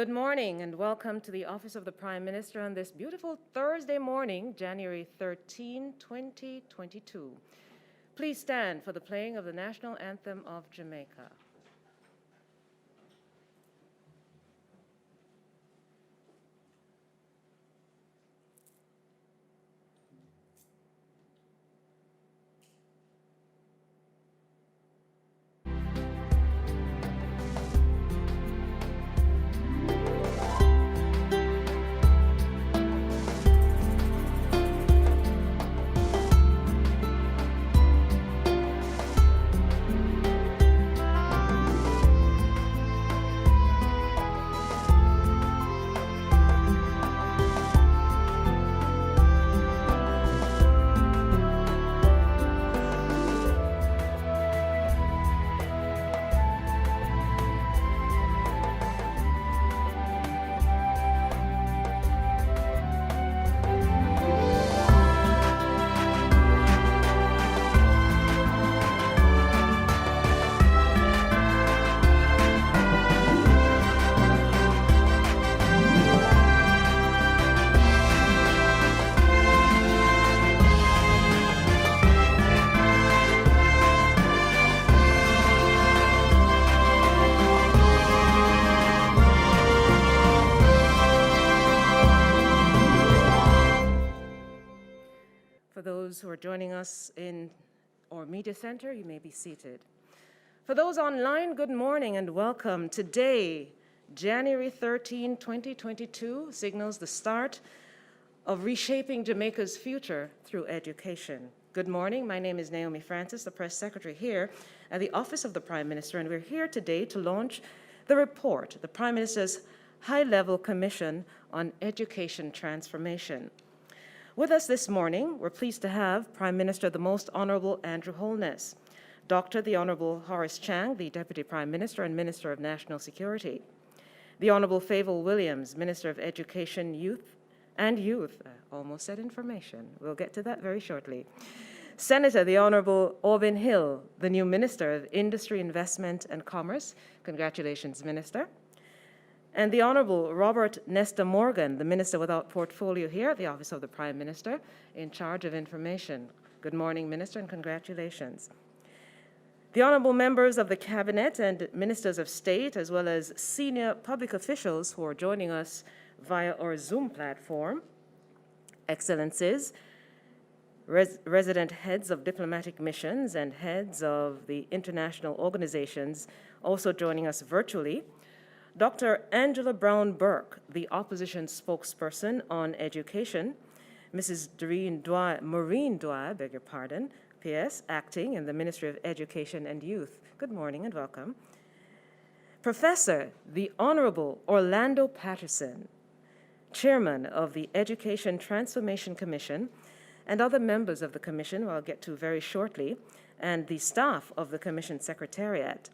Good morning and welcome to the Office of the Prime Minister on this beautiful Thursday morning, January 13, 2022. Please stand for the playing of the National Anthem of Jamaica. For those who are joining us in our media center, you may be seated. For those online, good morning and welcome. Today, January 13, 2022, signals the start of reshaping Jamaica's future through education. Good morning, my name is Naomi Francis, the press secretary here at the Office of the Prime Minister, and we're here today to launch the report, the Prime Minister's High-Level Commission on Education Transformation. With us this morning, we're pleased to have Prime Minister the Most Honorable Andrew Holness, Dr. the Honorable Horace Chang, the Deputy Prime Minister and Minister of National Security, the Honorable Favour Williams, Minister of Education, Youth, I almost said information. We'll get to that very shortly. Senator the Honorable Orvin Hill, the new Minister of Industry, Investment and Commerce. Congratulations, Minister. And the Honorable Robert Nesta Morgan, the Minister without portfolio here at the Office of the Prime Minister, in charge of information. Good morning, Minister, and congratulations. The Honorable members of the Cabinet and Ministers of State, as well as senior public officials who are joining us via our Zoom platform, Excellencies, resident heads of diplomatic missions and heads of the international organizations also joining us virtually, Dr. Angela Brown Burke, the opposition spokesperson on education, Mrs. Maureen Dwyer, beg your pardon, PS, acting in the Ministry of Education and Youth. Good morning and welcome. Professor the Honorable Orlando Patterson, Chairman of the Education Transformation Commission, and other members of the Commission, who I'll get to very shortly, and the staff of the Commission Secretariat.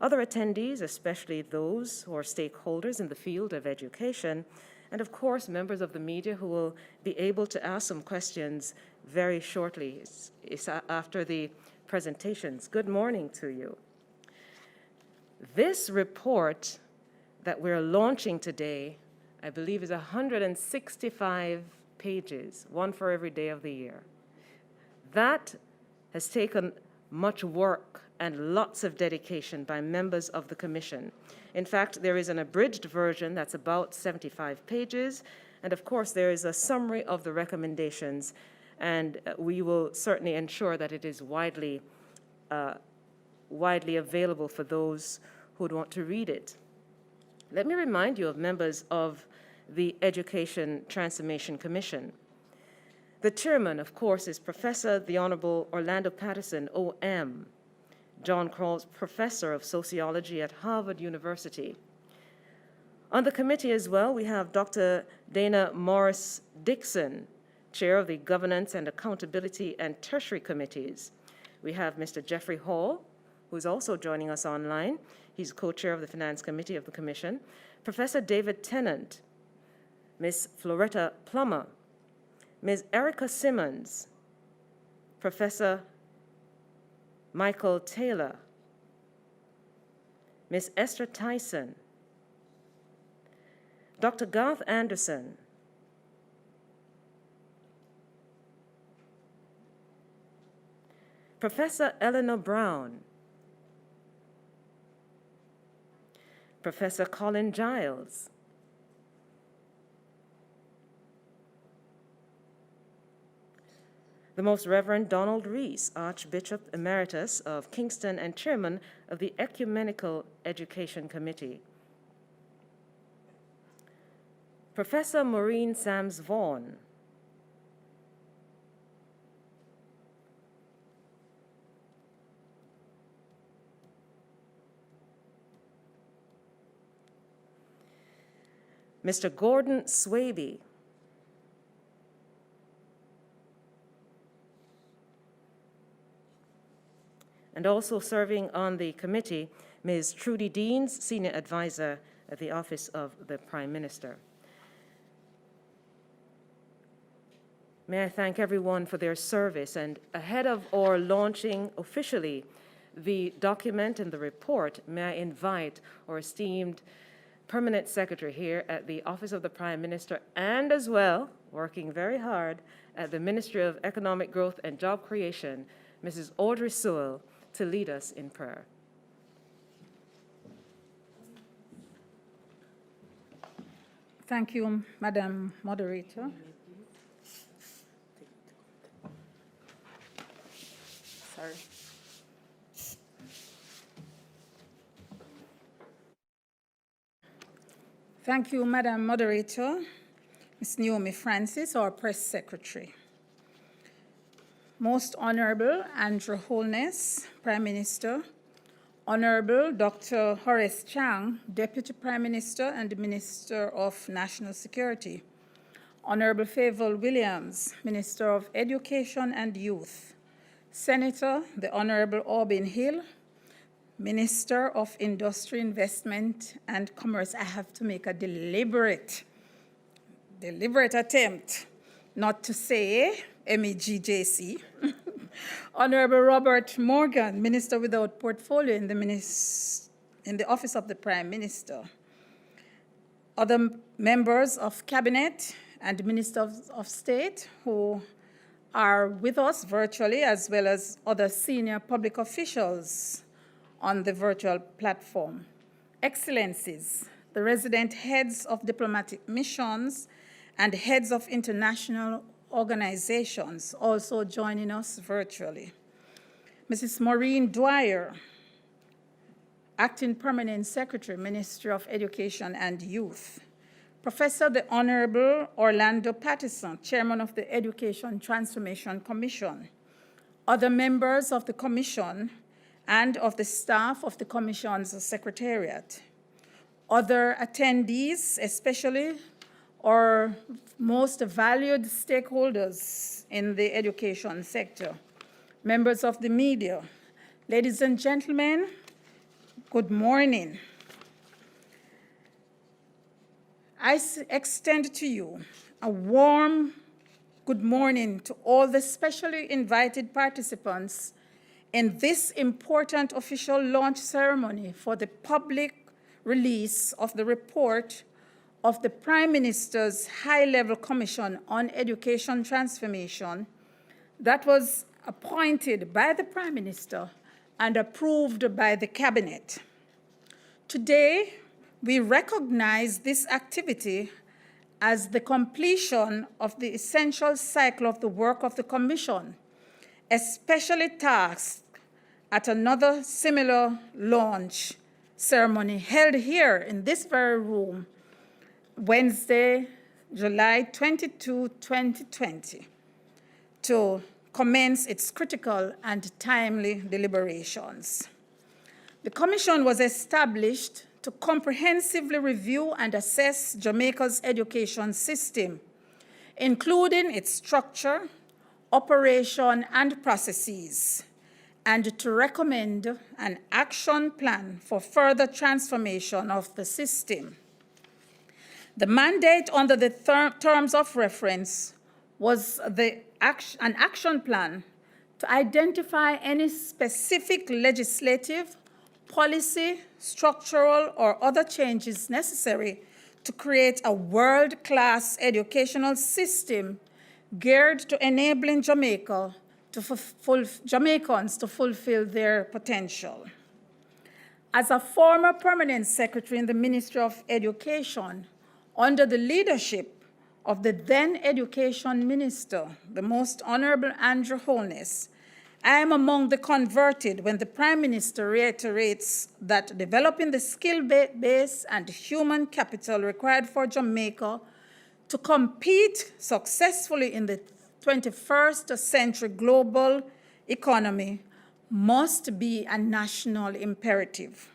Other attendees, especially those who are stakeholders in the field of education, and of course, members of the media who will be able to ask some questions very shortly after the presentations. Good morning to you. This report that we're launching today, I believe, is 165 pages, one for every day of the year. That has taken much work and lots of dedication by members of the Commission. In fact, there is an abridged version that's about 75 pages, and of course there is a summary of the recommendations, and we will certainly ensure that it is widely available for those who would want to read it. Let me remind you of members of the Education Transformation Commission. The chairman, of course, is Professor the Honorable Orlando Patterson, OM, John Krause Professor of Sociology at Harvard University. On the committee as well, we have Dr. Dana Morris Dixon, Chair of the Governance and Accountability and Tertiary Committees. We have Mr. Jeffrey Hall, who is also joining us online. He's co-chair of the Finance Committee of the Commission. Professor David Tennant, Ms. Floretta Plummer, Ms. Erica Simmons, Professor Michael Taylor, Ms. Esther Tyson, Dr. Garth Anderson. Professor Eleanor Brown. Professor Colin Giles. The Most Reverend Donald Rees, Archbishop Emeritus of Kingston and Chairman of the Ecumenical Education Committee. Professor Maureen Sams Vaughan. Mr. Gordon Swaby. And also serving on the committee, Ms. Trudy Deans, Senior Advisor at the Office of the Prime Minister. May I thank everyone for their service, and ahead of our launching officially the document and the report, may I invite our esteemed Permanent Secretary here at the Office of the Prime Minister, and as well, working very hard at the Ministry of Economic Growth and Job Creation, Mrs. Audrey Sewell, to lead us in prayer. Thank you, Madam Moderator. Sorry. Thank you, Madam Moderator, Ms. Naomi Francis, our Press Secretary. Most Honorable Andrew Holness, Prime Minister, Honorable Dr. Horace Chang, Deputy Prime Minister and Minister of National Security, Honorable Favour Williams, Minister of Education and Youth, Senator, the Honorable Aubin Hill, Minister of Industry, Investment and Commerce. I have to make a deliberate attempt not to say MEGJC. Honorable Robert Morgan, Minister without Portfolio in the Office of the Prime Minister. Other members of Cabinet and Ministers of State who are with us virtually, as well as other senior public officials on the virtual platform. Excellencies, the resident heads of diplomatic missions and heads of international organizations also joining us virtually. Mrs. Maureen Dwyer, Acting Permanent Secretary, Ministry of Education and Youth. Professor the Honorable Orlando Pattison, Chairman of the Education Transformation Commission. Other members of the Commission and of the staff of the Commission's Secretariat. Other attendees, especially our most valued stakeholders in the education sector, members of the media, ladies and gentlemen, good morning. I extend to you a warm good morning to all the specially invited participants in this important official launch ceremony for the public release of the report of the Prime Minister's High-Level Commission on Education Transformation that was appointed by the Prime Minister and approved by the Cabinet. Today, we recognize this activity as the completion of the essential cycle of the work of the Commission, especially tasked at another similar launch ceremony held here in this very room, Wednesday, July 22, 2020, to commence its critical and timely deliberations. The Commission was established to comprehensively review and assess Jamaica's education system, including its structure, operation, and processes, and to recommend an action plan for further transformation of the system. The mandate under the terms of reference was an action plan to identify any specific legislative, policy, structural, or other changes necessary to create a world-class educational system geared to enabling Jamaicans to fulfill their potential. As a former permanent secretary in the Ministry of Education, under the leadership of the then Education Minister, the Most Honorable Andrew Holness, I am among the converted when the Prime Minister reiterates that developing the skill base and human capital required for Jamaica to compete successfully in the 21st century global economy must be a national imperative.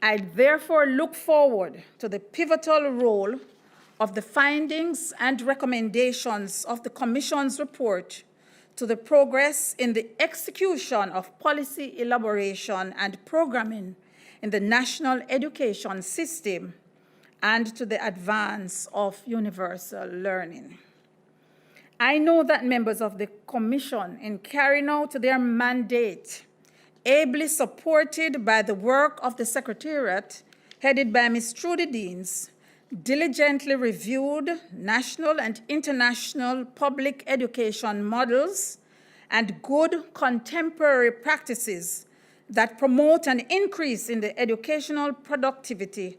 I therefore look forward to the pivotal role of the findings and recommendations of the Commission's report to the progress in the execution of policy elaboration and programming in the national education system and to the advance of universal learning. I know that members of the Commission, in carrying out their mandate, ably supported by the work of the Secretariat, headed by Ms. Trudy Deans, diligently reviewed national and international public education models and good contemporary practices that promote an increase in the educational productivity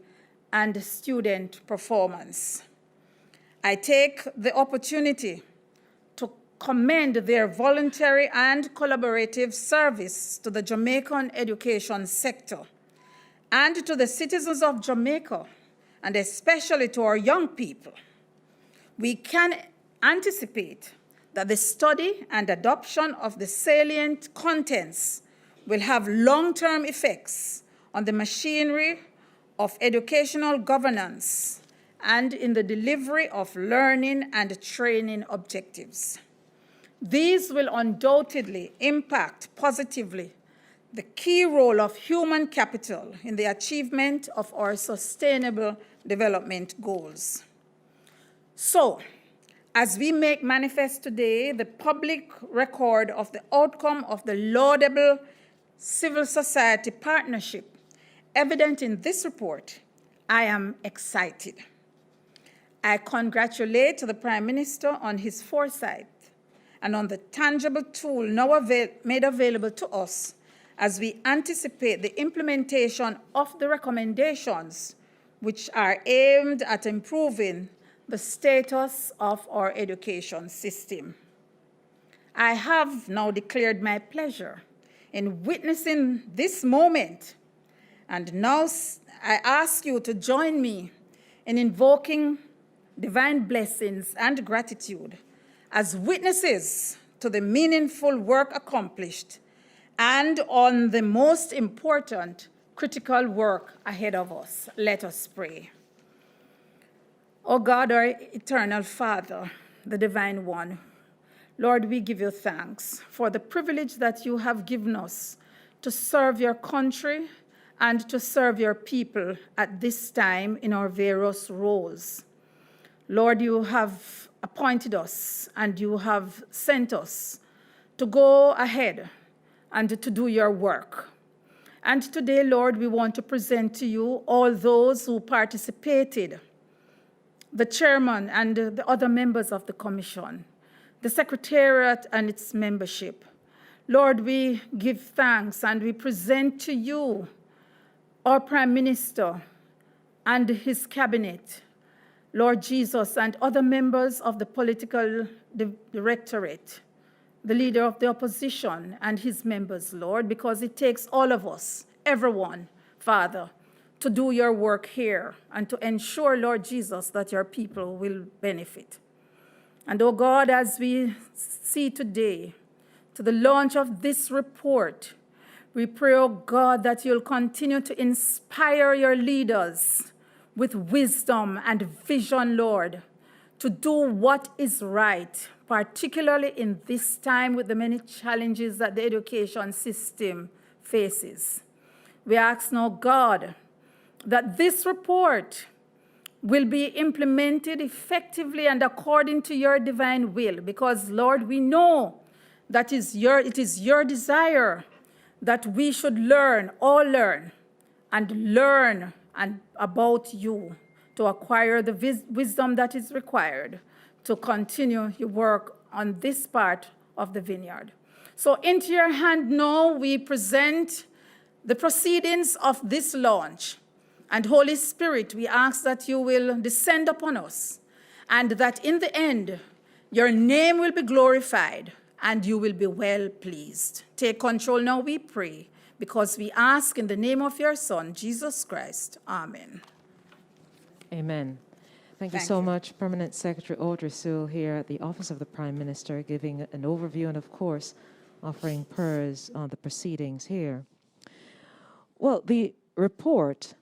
and student performance. I take the opportunity to commend their voluntary and collaborative service to the Jamaican education sector and to the citizens of Jamaica, and especially to our young people. We can anticipate that the study and adoption of the salient contents will have long-term effects on the machinery of educational governance and in the delivery of learning and training objectives. These will undoubtedly impact positively the key role of human capital in the achievement of our sustainable development goals. So, as we make manifest today the public record of the outcome of the laudable civil society partnership evident in this report, I am excited. I congratulate the Prime Minister on his foresight and on the tangible tool now made available to us as we anticipate the implementation of the recommendations which are aimed at improving the status of our education system. I have now declared my pleasure in witnessing this moment, and now I ask you to join me in invoking divine blessings and gratitude as witnesses to the meaningful work accomplished and on the most important critical work ahead of us. Let us pray. O God, our eternal Father, the Divine One, Lord, we give you thanks for the privilege that you have given us to serve your country and to serve your people at this time in our various roles. Lord, you have appointed us and you have sent us to go ahead and to do your work. And today, Lord, we want to present to you all those who participated, the chairman and the other members of the commission, the secretariat and its membership. Lord, we give thanks and we present to you our Prime Minister and his cabinet, Lord Jesus, and other members of the political directorate, the leader of the opposition and his members, Lord, because it takes all of us, everyone, Father, to do your work here and to ensure, Lord Jesus, that your people will benefit. And, oh God, as we see today, to the launch of this report, we pray, oh God, that you'll continue to inspire your leaders with wisdom and vision, Lord, to do what is right, particularly in this time with the many challenges that the education system faces. We ask now, God, that this report will be implemented effectively and according to your divine will, because, Lord, we know that it is your desire that we should all learn about you, to acquire the wisdom that is required to continue your work on this part of the vineyard. So into your hand now we present the proceedings of this launch. And Holy Spirit, we ask that you will descend upon us and that in the end, your name will be glorified and you will be well pleased. Take control now, we pray, because we ask in the name of your Son, Jesus Christ. Amen. Amen. Thank you so much, Permanent Secretary Audrey Sewell here at the Office of the Prime Minister, giving an overview and, of course, offering prayers on the proceedings here. Well, the report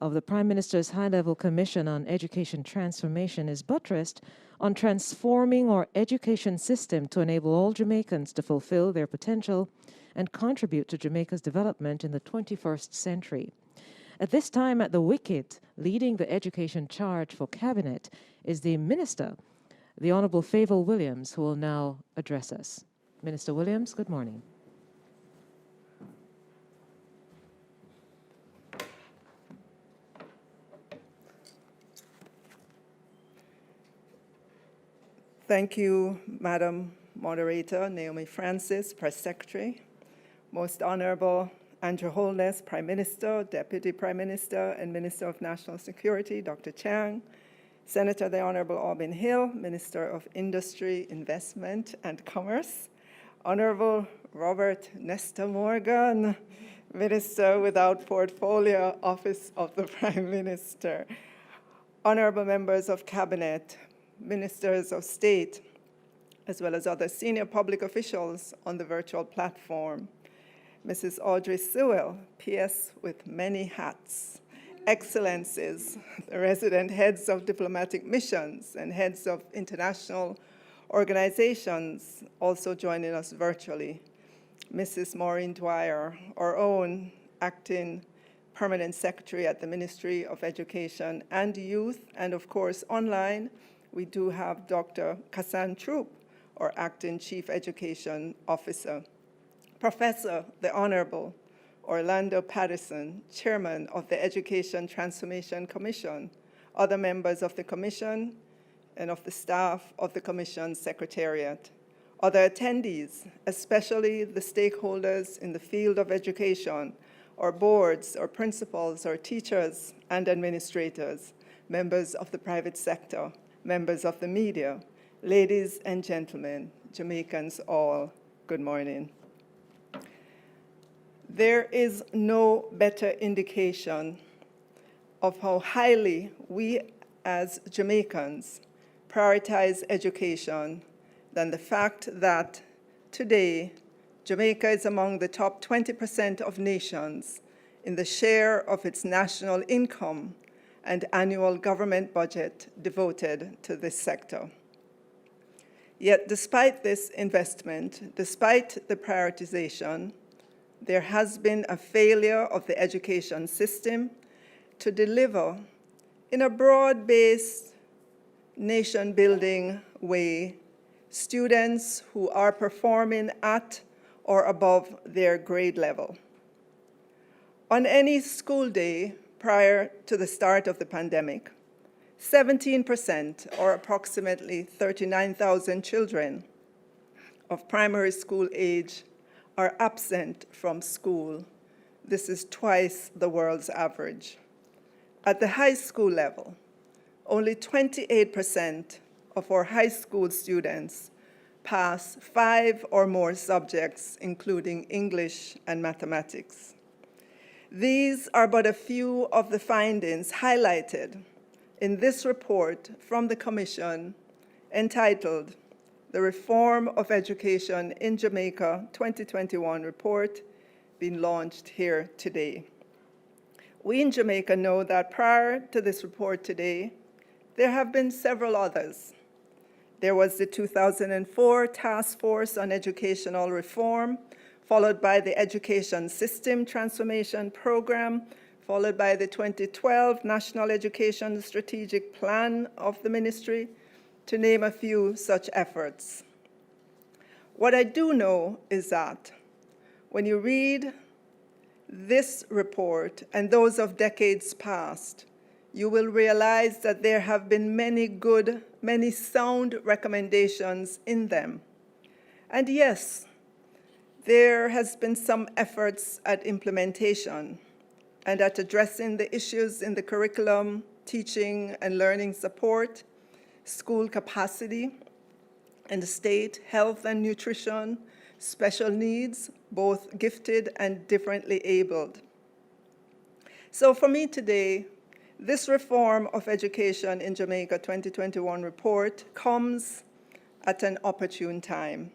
of the Prime Minister's High-Level Commission on Education Transformation is buttressed on transforming our education system to enable all Jamaicans to fulfill their potential and contribute to Jamaica's development in the 21st century. At this time at the wicket, leading the education charge for Cabinet is the Minister, the Honourable Favour Williams, who will now address us. Minister Williams, good morning. Thank you, Madam Moderator, Naomi Francis, Press Secretary, Most Honorable Andrew Holness, Prime Minister, Deputy Prime Minister, and Minister of National Security, Dr. Chang, Senator the Honorable Aubin Hill, Minister of Industry, Investment, and Commerce, Honorable Robert Nesta Morgan, Minister without Portfolio, Office of the Prime Minister, Honorable Members of Cabinet, Ministers of State, as well as other senior public officials on the virtual platform, Mrs. Audrey Sewell, PS with many hats, Excellencies, the resident heads of diplomatic missions and heads of international organizations also joining us virtually, Mrs. Maureen Dwyer, our own acting Permanent Secretary at the Ministry of Education and Youth, and of course online, we do have Dr. Kassan Troop, our acting Chief Education Officer. Professor, the Honorable Orlando Patterson, Chairman of the Education Transformation Commission, other members of the Commission, and of the staff of the Commission's Secretariat. Other attendees, especially the stakeholders in the field of education, our boards, our principals, our teachers and administrators, members of the private sector, members of the media, ladies and gentlemen, Jamaicans all, good morning. There is no better indication of how highly we as Jamaicans prioritize education than the fact that today Jamaica is among the top 20% of nations in the share of its national income and annual government budget devoted to this sector. Yet despite this investment, despite the prioritization, there has been a failure of the education system to deliver in a broad-based, nation-building way students who are performing at or above their grade level. On any school day prior to the start of the pandemic, 17%, or approximately 39,000 children of primary school age are absent from school. This is twice the world's average. At the high school level, only 28% of our high school students pass 5 or more subjects, including English and mathematics. These are but a few of the findings highlighted in this report from the Commission entitled The Reform of Education in Jamaica 2021 report, being launched here today. We in Jamaica know that prior to this report today, there have been several others. There was the 2004 Task Force on Educational Reform, followed by the Education System Transformation Program, followed by the 2012 National Education Strategic Plan of the Ministry, to name a few such efforts. What I do know is that when you read this report and those of decades past, you will realize that there have been many sound recommendations in them. And yes, there has been some efforts at implementation and at addressing the issues in the curriculum, teaching and learning support, school capacity, and state health and nutrition, special needs, both gifted and differently abled. So for me today, this Reform of Education in Jamaica 2021 report comes at an opportune time.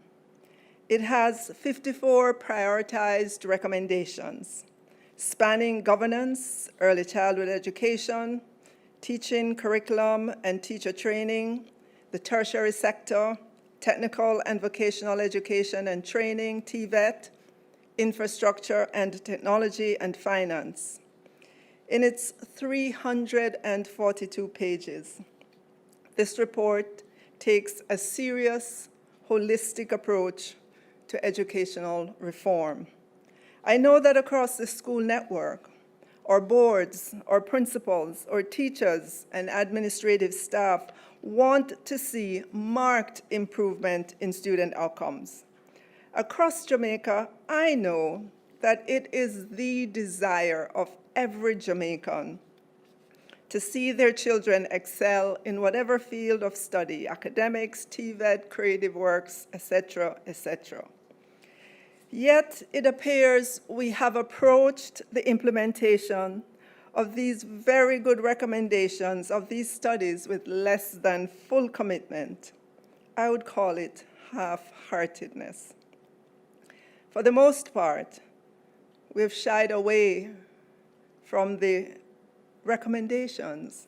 It has 54 prioritized recommendations, spanning governance, early childhood education, teaching, curriculum, and teacher training, the tertiary sector, technical and vocational education and training, TVET, infrastructure and technology, and finance. In its 342 pages, this report takes a serious, holistic approach to educational reform. I know that across the school network, our boards, our principals, our teachers, and administrative staff want to see marked improvement in student outcomes. Across Jamaica, I know that it is the desire of every Jamaican to see their children excel in whatever field of study, academics, TVET, creative works, etc., etc. Yet it appears we have approached the implementation of these very good recommendations of these studies with less than full commitment. I would call it half-heartedness. For the most part, we've shied away from the recommendations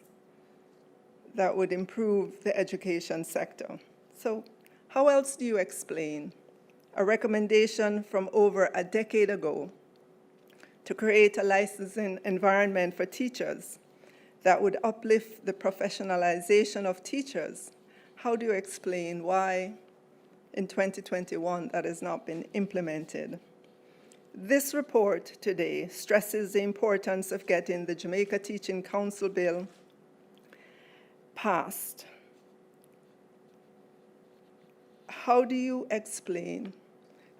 that would improve the education sector. So how else do you explain a recommendation from over a decade ago to create a licensing environment for teachers that would uplift the professionalization of teachers? How do you explain why in 2021 that has not been implemented? This report today stresses the importance of getting the Jamaica Teaching Council bill passed. How do you explain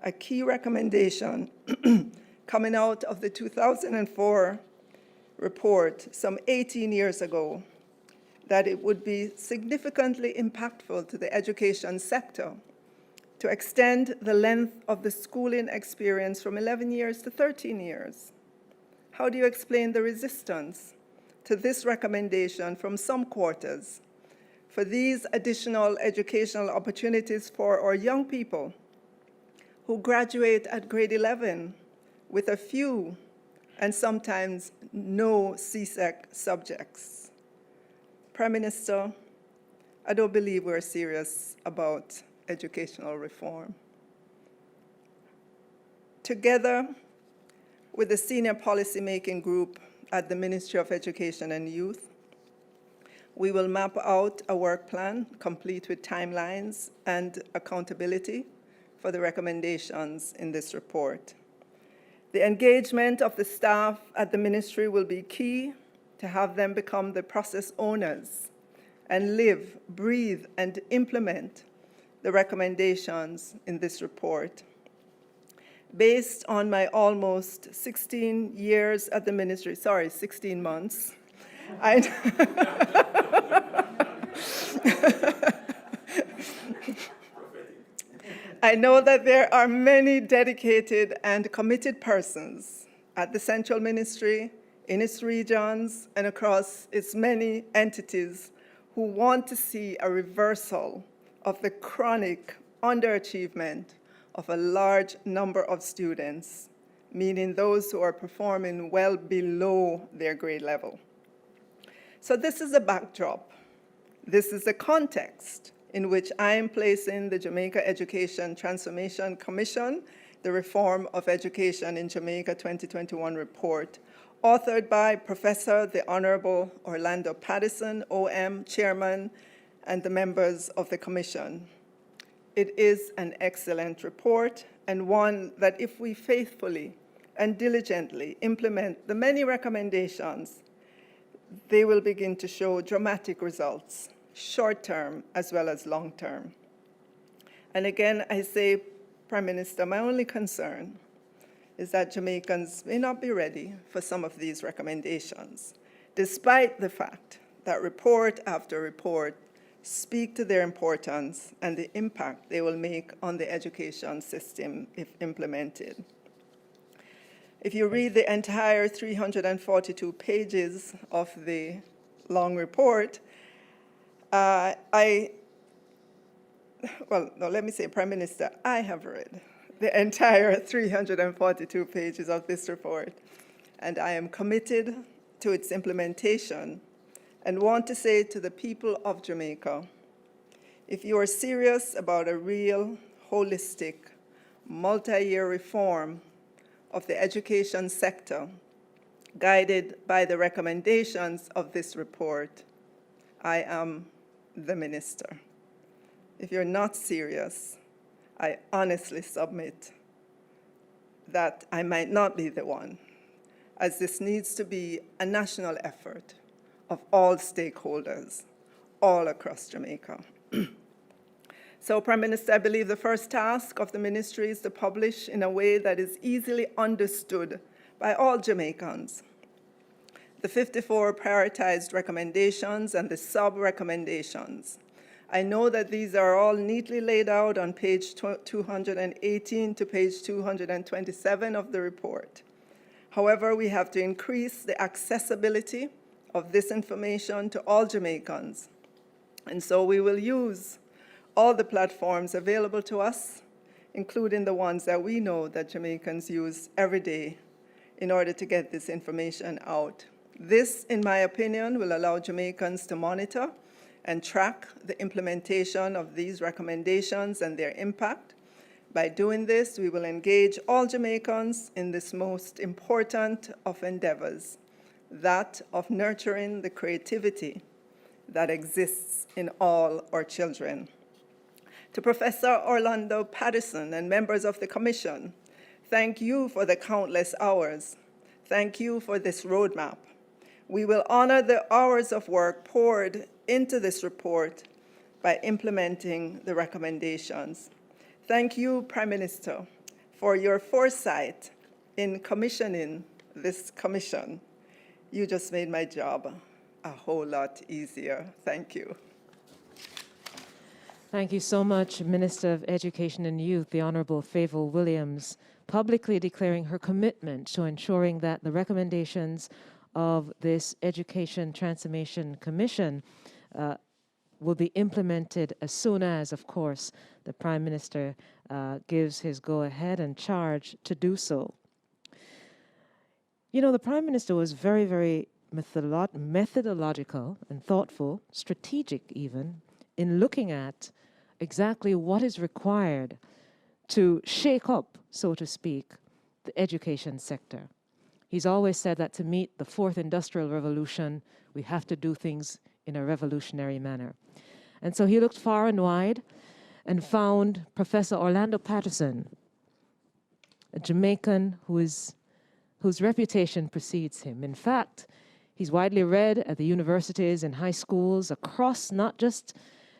a key recommendation coming out of the 2004 report some 18 years ago, that it would be significantly impactful to the education sector to extend the length of the schooling experience from 11 years to 13 years? How do you explain the resistance to this recommendation from some quarters for these additional educational opportunities for our young people who graduate at grade 11 with a few and sometimes no CSEC subjects? Prime Minister, I don't believe we're serious about educational reform. Together with the senior policymaking group at the Ministry of Education and Youth, we will map out a work plan complete with timelines and accountability for the recommendations in this report. The engagement of the staff at the ministry will be key to have them become the process owners and live, breathe, and implement the recommendations in this report. Based on my almost 16 years at the ministry, 16 months, I know that there are many dedicated and committed persons at the Central Ministry, in its regions, and across its many entities who want to see a reversal of the chronic underachievement of a large number of students, meaning those who are performing well below their grade level. So this is the backdrop. This is the context in which I am placing the Jamaica Education Transformation Commission, the Reform of Education in Jamaica 2021 report, authored by Professor the Honorable Orlando Patterson, OM, Chairman, and the members of the Commission. It is an excellent report, and one that if we faithfully and diligently implement the many recommendations they will begin to show dramatic results, short-term as well as long-term. And again, I say, Prime Minister, my only concern is that Jamaicans may not be ready for some of these recommendations, despite the fact that report after report speak to their importance and the impact they will make on the education system if implemented. If you read the entire 342 pages of the long report, Prime Minister, I have read the entire 342 pages of this report, and I am committed to its implementation and want to say to the people of Jamaica, if you are serious about a real, holistic, multi-year reform of the education sector, guided by the recommendations of this report, I am the minister. If you're not serious, I honestly submit that I might not be the one, as this needs to be a national effort of all stakeholders all across Jamaica. So, Prime Minister, I believe the first task of the ministry is to publish in a way that is easily understood by all Jamaicans the 54 prioritized recommendations and the sub-recommendations. I know that these are all neatly laid out on page 218 to page 227 of the report. However, we have to increase the accessibility of this information to all Jamaicans. And so we will use all the platforms available to us, including the ones that we know that Jamaicans use every day in order to get this information out. This, in my opinion, will allow Jamaicans to monitor and track the implementation of these recommendations and their impact. By doing this, we will engage all Jamaicans in this most important of endeavors, that of nurturing the creativity that exists in all our children. To Professor Orlando Patterson and members of the Commission, thank you for the countless hours. Thank you for this roadmap. We will honor the hours of work poured into this report by implementing the recommendations. Thank you, Prime Minister, for your foresight in commissioning this commission. You just made my job a whole lot easier. Thank you. Thank you so much, Minister of Education and Youth, the Honourable Favour Williams, publicly declaring her commitment to ensuring that the recommendations of this Education Transformation Commission will be implemented as soon as, of course, the Prime Minister gives his go-ahead and charge to do so. You know, the Prime Minister was very, very methodological and thoughtful, strategic even, in looking at exactly what is required to shake up, so to speak, the education sector. He's always said that to meet the fourth industrial revolution, we have to do things in a revolutionary manner. And so he looked far and wide and found Professor Orlando Patterson, a Jamaican whose reputation precedes him. In fact, he's widely read at the universities and high schools across, not just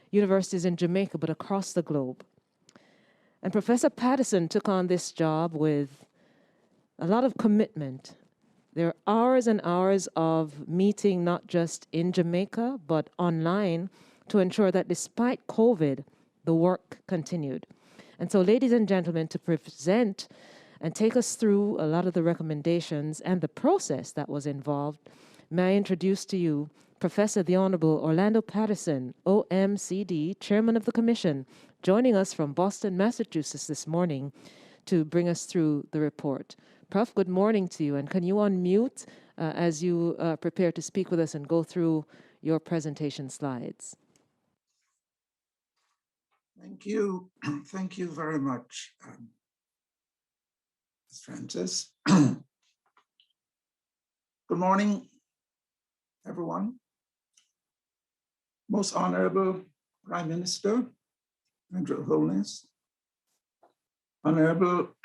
universities in Jamaica, but across the globe. And Professor Patterson took on this job with a lot of commitment. There are hours and hours of meeting, not just in Jamaica, but online, to ensure that despite COVID, the work continued. And so, ladies and gentlemen, to present and take us through a lot of the recommendations and the process that was involved, may I introduce to you Professor the Honorable Orlando Patterson, OMCD, Chairman of the Commission, joining us from Boston, Massachusetts this morning to bring us through the report. Prof, good morning to you, and can you unmute as you prepare to speak with us and go through your presentation slides? Thank you. Thank you very much, Ms. Francis. Good morning, everyone. Most Honorable Prime Minister, Andrew Holness, Honorable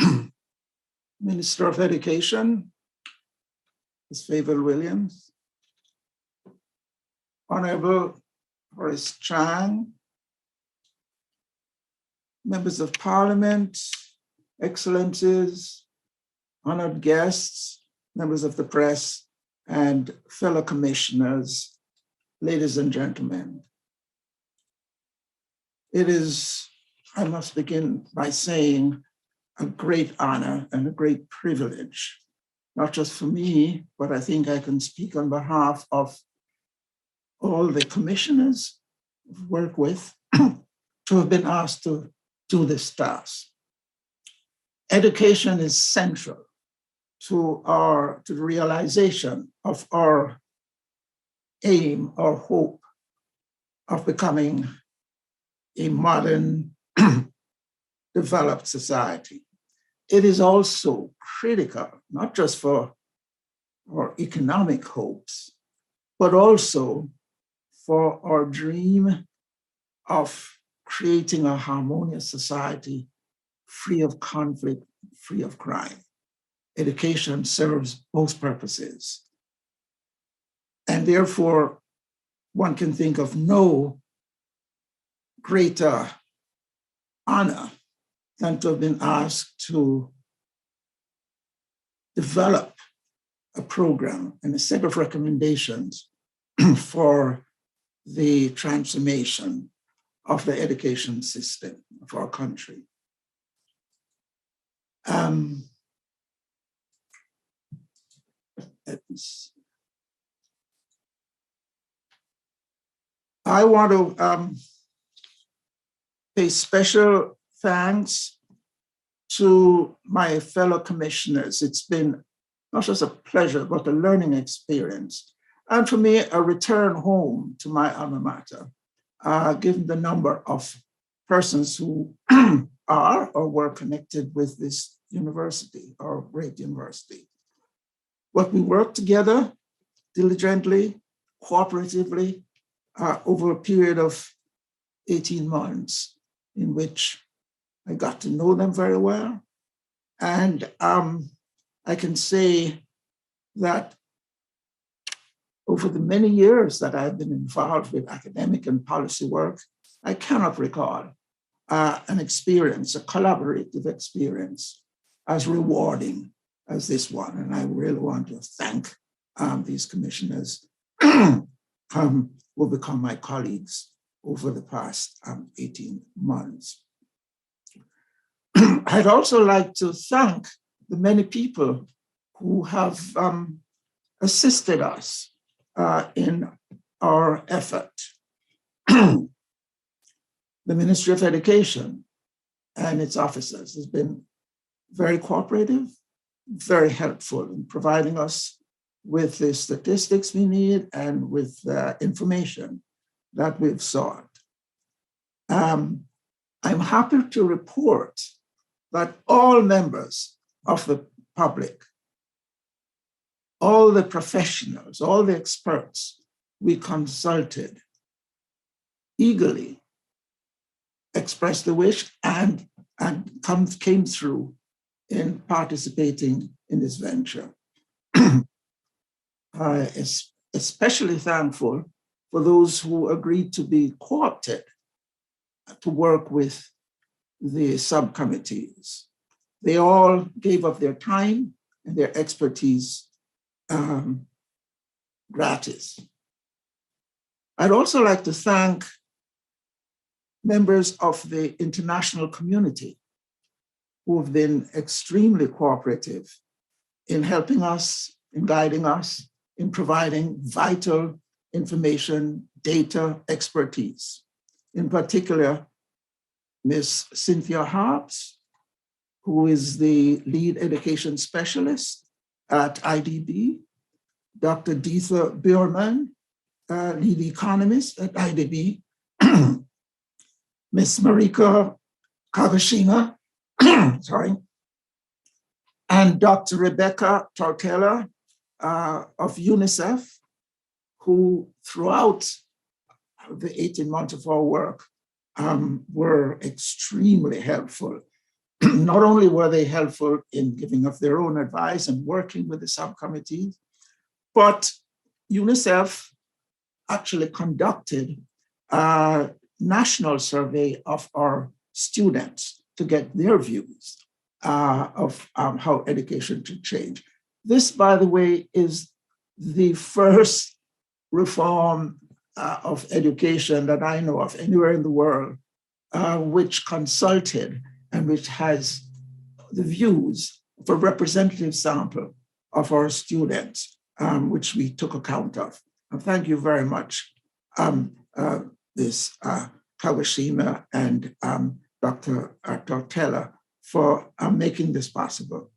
Minister of Education, Ms. Favour Williams, Honorable Horace Chang, members of Parliament, Excellencies, honored guests, members of the press, and fellow commissioners, ladies and gentlemen. It is, I must begin by saying, a great honor and a great privilege, not just for me, but I think I can speak on behalf of all the commissioners I've worked with to have been asked to do this task. Education is central to the realization of our aim or hope of becoming a modern, developed society. It is also critical, not just for our economic hopes, but also for our dream of creating a harmonious society free of conflict, free of crime. Education serves both purposes. And therefore, one can think of no greater honor than to have been asked to develop a program and a set of recommendations for the transformation of the education system of our country. I want to pay special thanks to my fellow commissioners. It's been not just a pleasure, but a learning experience. And for me, a return home to my alma mater, given the number of persons who are or were connected with this university, or great university. But we worked together diligently, cooperatively, over a period of 18 months in which I got to know them very well. And I can say that over the many years that I've been involved with academic and policy work, I cannot recall an experience, a collaborative experience, as rewarding as this one. And I really want to thank these commissioners who have become my colleagues over the past 18 months. I'd also like to thank the many people who have assisted us in our effort. The Ministry of Education and its officers has been very cooperative, very helpful in providing us with the statistics we need and with the information that we've sought. I'm happy to report that all members of the public, all the professionals, all the experts we consulted eagerly expressed the wish and came through in participating in this venture. I am especially thankful for those who agreed to be co-opted to work with the subcommittees. They all gave up their time and their expertise gratis. I'd also like to thank members of the international community who have been extremely cooperative in helping us, in guiding us, in providing vital information, data, expertise. In particular, Ms. Cynthia Harps, who is the lead education specialist at IDB, Dr. Deetha Bierman, lead economist at IDB, Ms. Marika Kawashima, sorry, and Dr. Rebecca Tortella of UNICEF, who throughout the 18 months of our work were extremely helpful. Not only were they helpful in giving of their own advice and working with the subcommittees, but UNICEF actually conducted a national survey of our students to get their views of how education should change. This, by the way, is the first reform of education that I know of anywhere in the world, which consulted and which has the views of a representative sample of our students, which we took account of. And thank you very much, Ms. Kawashima and Dr. Tortella, for making this possible.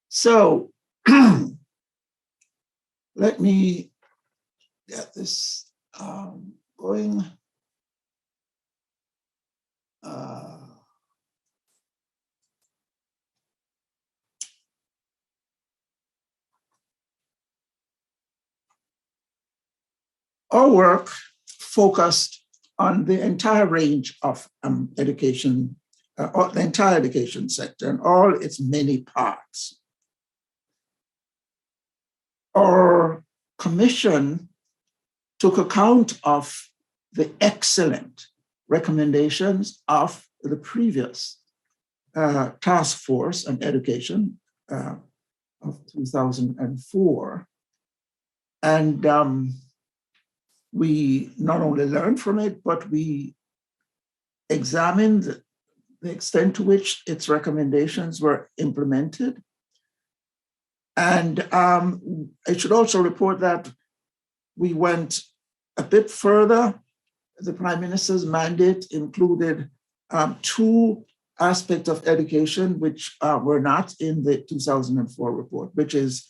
So let me get this going. Our work focused on the entire range of education, or the entire education sector and all its many parts. Our commission took account of the excellent recommendations of the previous task force on education of 2004. And we not only learned from it, but we examined the extent to which its recommendations were implemented. And I should also report that we went a bit further. The Prime Minister's mandate included two aspects of education which were not in the 2004 report, which is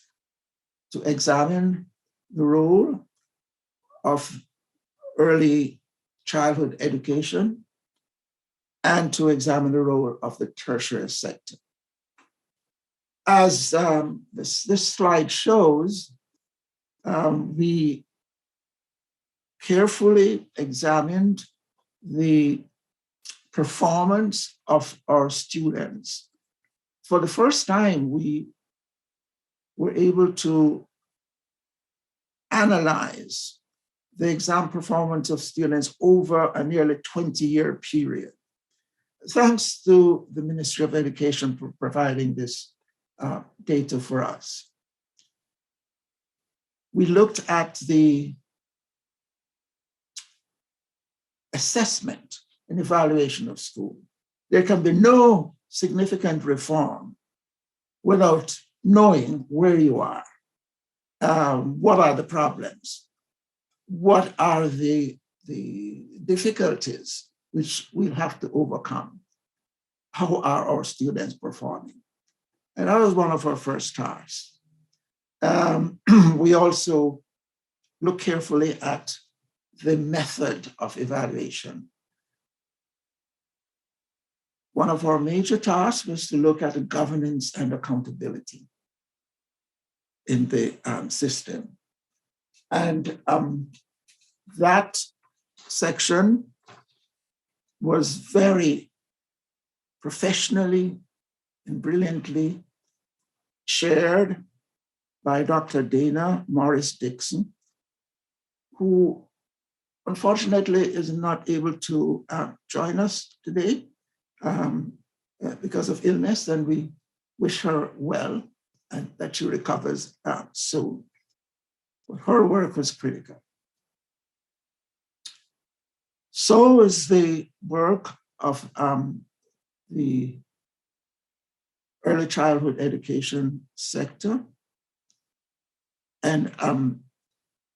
to examine the role of early childhood education and to examine the role of the tertiary sector. As this slide shows, we carefully examined the performance of our students. For the first time, we were able to analyze the exam performance of students over a nearly 20-year period. Thanks to the Ministry of Education for providing this data for us. We looked at the assessment and evaluation of school. There can be no significant reform without knowing where you are. What are the problems? What are the difficulties which we have to overcome? How are our students performing? And that was one of our first tasks. We also look carefully at the method of evaluation. One of our major tasks was to look at the governance and accountability in the system. And that section was very professionally and brilliantly chaired by Dr. Dana Morris Dixon, who unfortunately is not able to join us today because of illness, and we wish her well and that she recovers soon. But her work was critical. So is the work of the early childhood education sector. And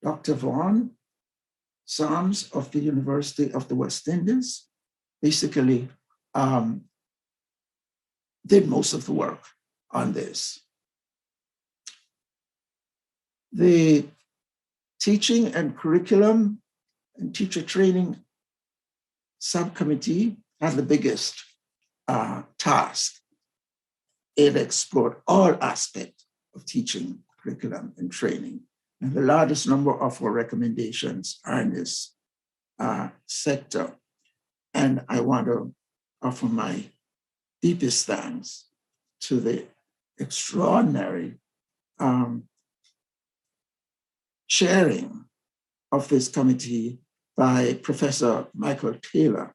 Dr. Vaughan Sams of the University of the West Indies basically did most of the work on this. The Teaching and Curriculum and Teacher Training Subcommittee had the biggest task. It explored all aspects of teaching, curriculum, and training. And the largest number of our recommendations are in this sector. And I want to offer my deepest thanks to the extraordinary chairing of this committee by Professor Michael Taylor,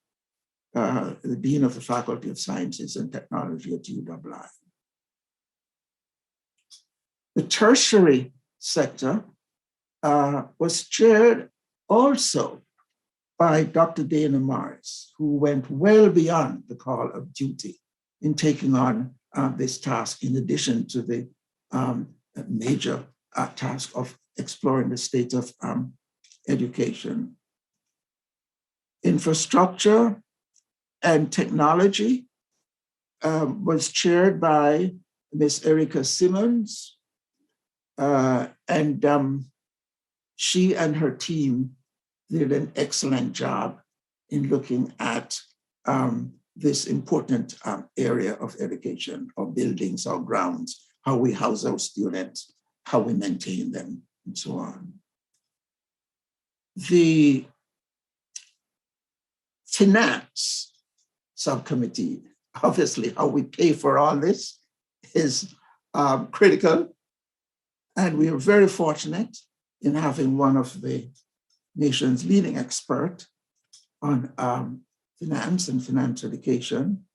the Dean of the Faculty of Sciences and Technology at UWI. The tertiary sector was chaired also by Dr. Dana Morris, who went well beyond the call of duty in taking on this task, in addition to the major task of exploring the state of education. Infrastructure and technology was chaired by Ms. Erica Simmons, and she and her team did an excellent job in looking at this important area of education, or buildings or grounds, how we house our students, how we maintain them, and so on. The finance subcommittee, obviously how we pay for all this is critical. And we are very fortunate in having one of the nation's leading experts on finance and finance education,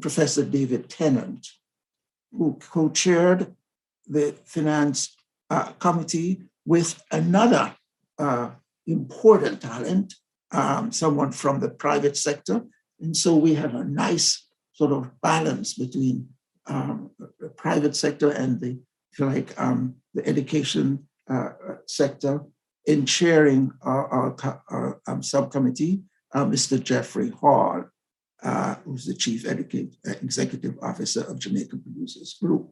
Professor David Tennant, who co-chaired the finance committee with another important talent, someone from the private sector. And so we have a nice sort of balance between the private sector and the education sector in chairing our subcommittee, Mr. Jeffrey Hall, who's the Chief Executive Officer of Jamaica Producers Group.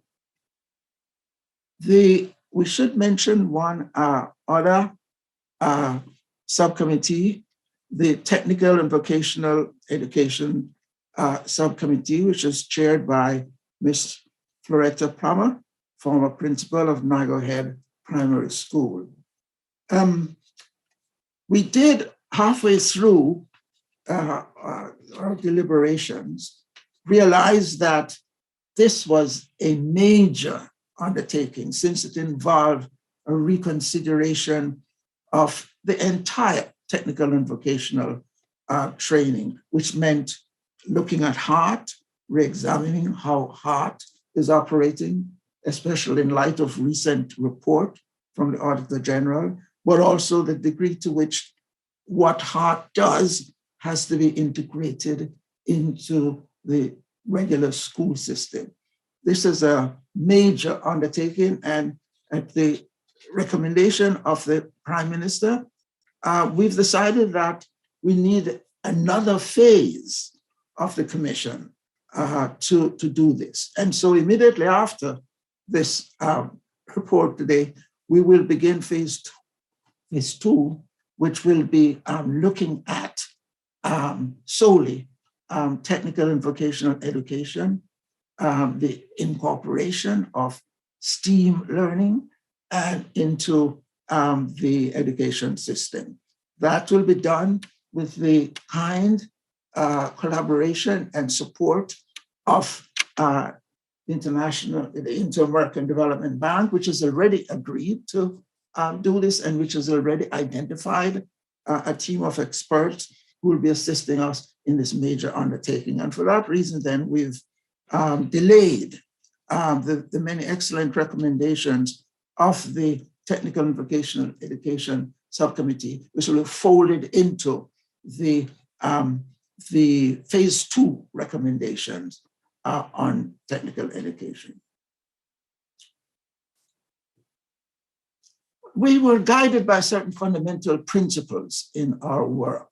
We should mention one other subcommittee, the Technical and Vocational Education Subcommittee, which is chaired by Ms. Floretta Plummer, former principal of Nago Head Primary School. We did, halfway through our deliberations, realize that this was a major undertaking, since it involved a reconsideration of the entire technical and vocational training, which meant looking at HEART, re-examining how HEART is operating, especially in light of recent report from the Auditor General, but also the degree to which what HEART does has to be integrated into the regular school system. This is a major undertaking, and at the recommendation of the Prime Minister, we've decided that we need another phase of the commission to do this. And so immediately after this report today, we will begin phase two, which will be looking at solely technical and vocational education, the incorporation of STEAM learning and into the education system. That will be done with the kind collaboration and support of the Inter-American Development Bank, which has already agreed to do this, and which has already identified a team of experts who will be assisting us in this major undertaking. And for that reason, then, we've delayed the many excellent recommendations of the Technical and Vocational Education Subcommittee, which will be folded into the phase two recommendations on technical education. We were guided by certain fundamental principles in our work.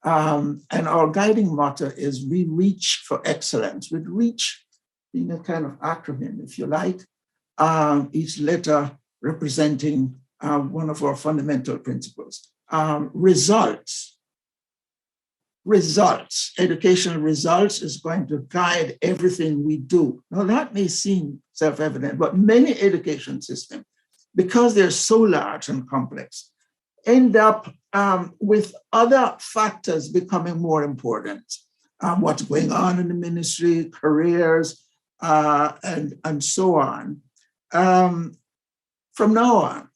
And our guiding motto is we reach for excellence. With reach being a kind of acronym, if you like, each letter representing one of our fundamental principles. Results, educational results is going to guide everything we do. Now that may seem self-evident, but many education systems, because they're so large and complex, end up with other factors becoming more important. What's going on in the ministry, careers, and so on. From now on,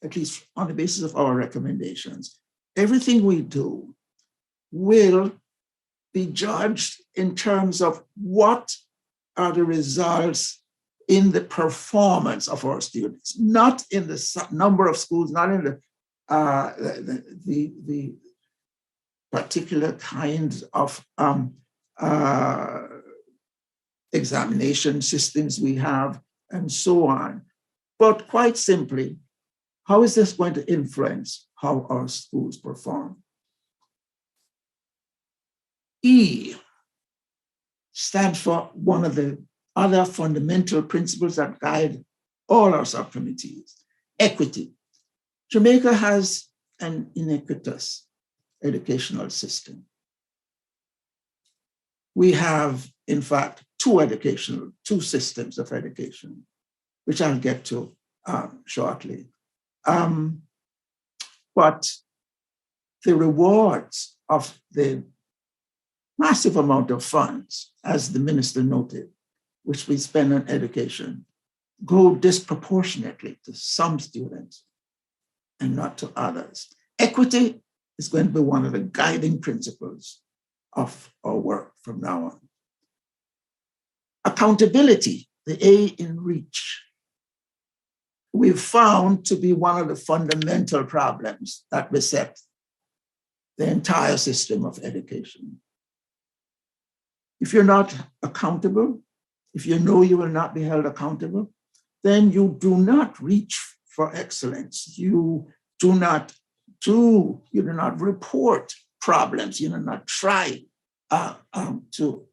at least on the basis of our recommendations, everything we do will be judged in terms of what are the results in the performance of our students, not in the number of schools, not in the particular kinds of examination systems we have, and so on. But quite simply, how is this going to influence how our schools perform? E stands for one of the other fundamental principles that guide all our subcommittees: equity. Jamaica has an inequitous educational system. We have, in fact, two systems of education, which I'll get to shortly. But the rewards of the massive amount of funds, as the minister noted, which we spend on education, go disproportionately to some students and not to others. Equity is going to be one of the guiding principles of our work from now on. Accountability, the A in reach, we've found to be one of the fundamental problems that beset the entire system of education. If you're not accountable, if you know you will not be held accountable, then you do not reach for excellence. You do not report problems. You do not try to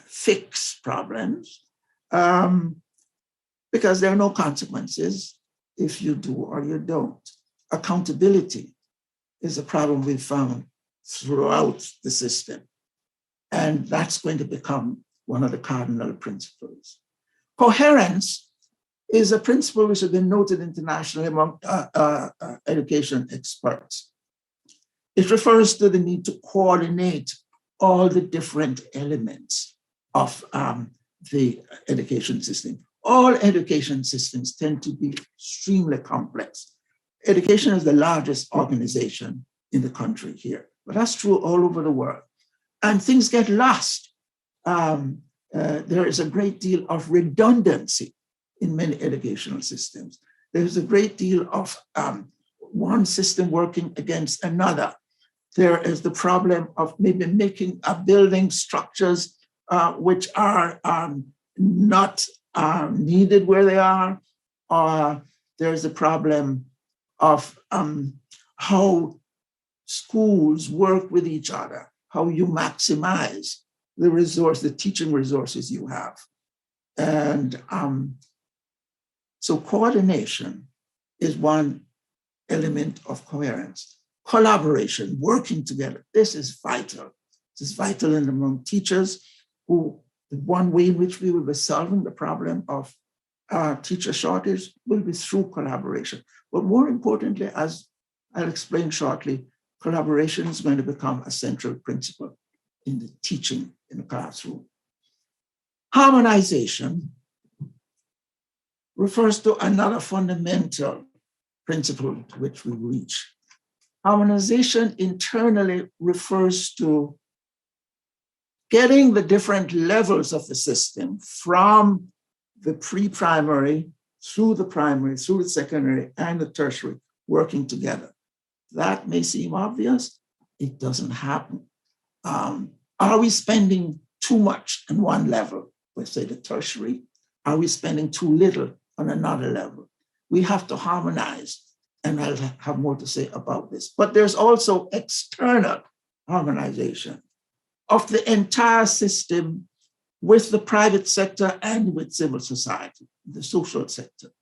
fix problems because there are no consequences if you do or you don't. Accountability is a problem we've found throughout the system, and that's going to become one of the cardinal principles. Coherence is a principle which has been noted internationally among education experts. It refers to the need to coordinate all the different elements of the education system. All education systems tend to be extremely complex. Education is the largest organization in the country here, but that's true all over the world. And things get lost. There is a great deal of redundancy in many educational systems. There's a great deal of one system working against another. There is the problem of maybe making building structures which are not needed where they are. There's the problem of how schools work with each other, how you maximize the teaching resources you have. And so coordination is one element of coherence. Collaboration, working together, this is vital. This is vital among teachers who, the one way in which we will be solving the problem of teacher shortage will be through collaboration. But more importantly, as I'll explain shortly, collaboration is going to become a central principle in the teaching in the classroom. Harmonization refers to another fundamental principle to which we reach. Harmonization internally refers to getting the different levels of the system from the pre-primary through the primary, through the secondary, and the tertiary working together. That may seem obvious. It doesn't happen. Are we spending too much on one level, let's say the tertiary? Are we spending too little on another level? We have to harmonize, and I'll have more to say about this. But there's also external harmonization of the entire system with the private sector and with civil society, the social sector.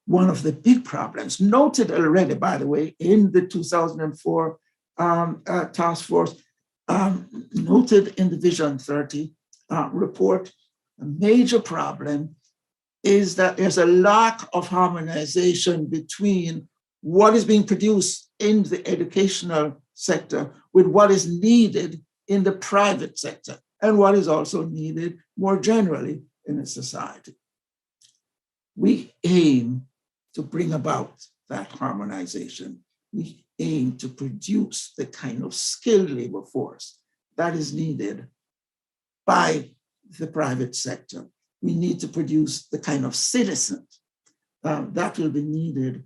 One of the big problems, noted already, by the way, in the 2004 task force, noted in the Vision 30 report, a major problem is that there's a lack of harmonization between what is being produced in the educational sector with what is needed in the private sector and what is also needed more generally in a society. We aim to bring about that harmonization. We aim to produce the kind of skilled labor force that is needed by the private sector. We need to produce the kind of citizens that will be needed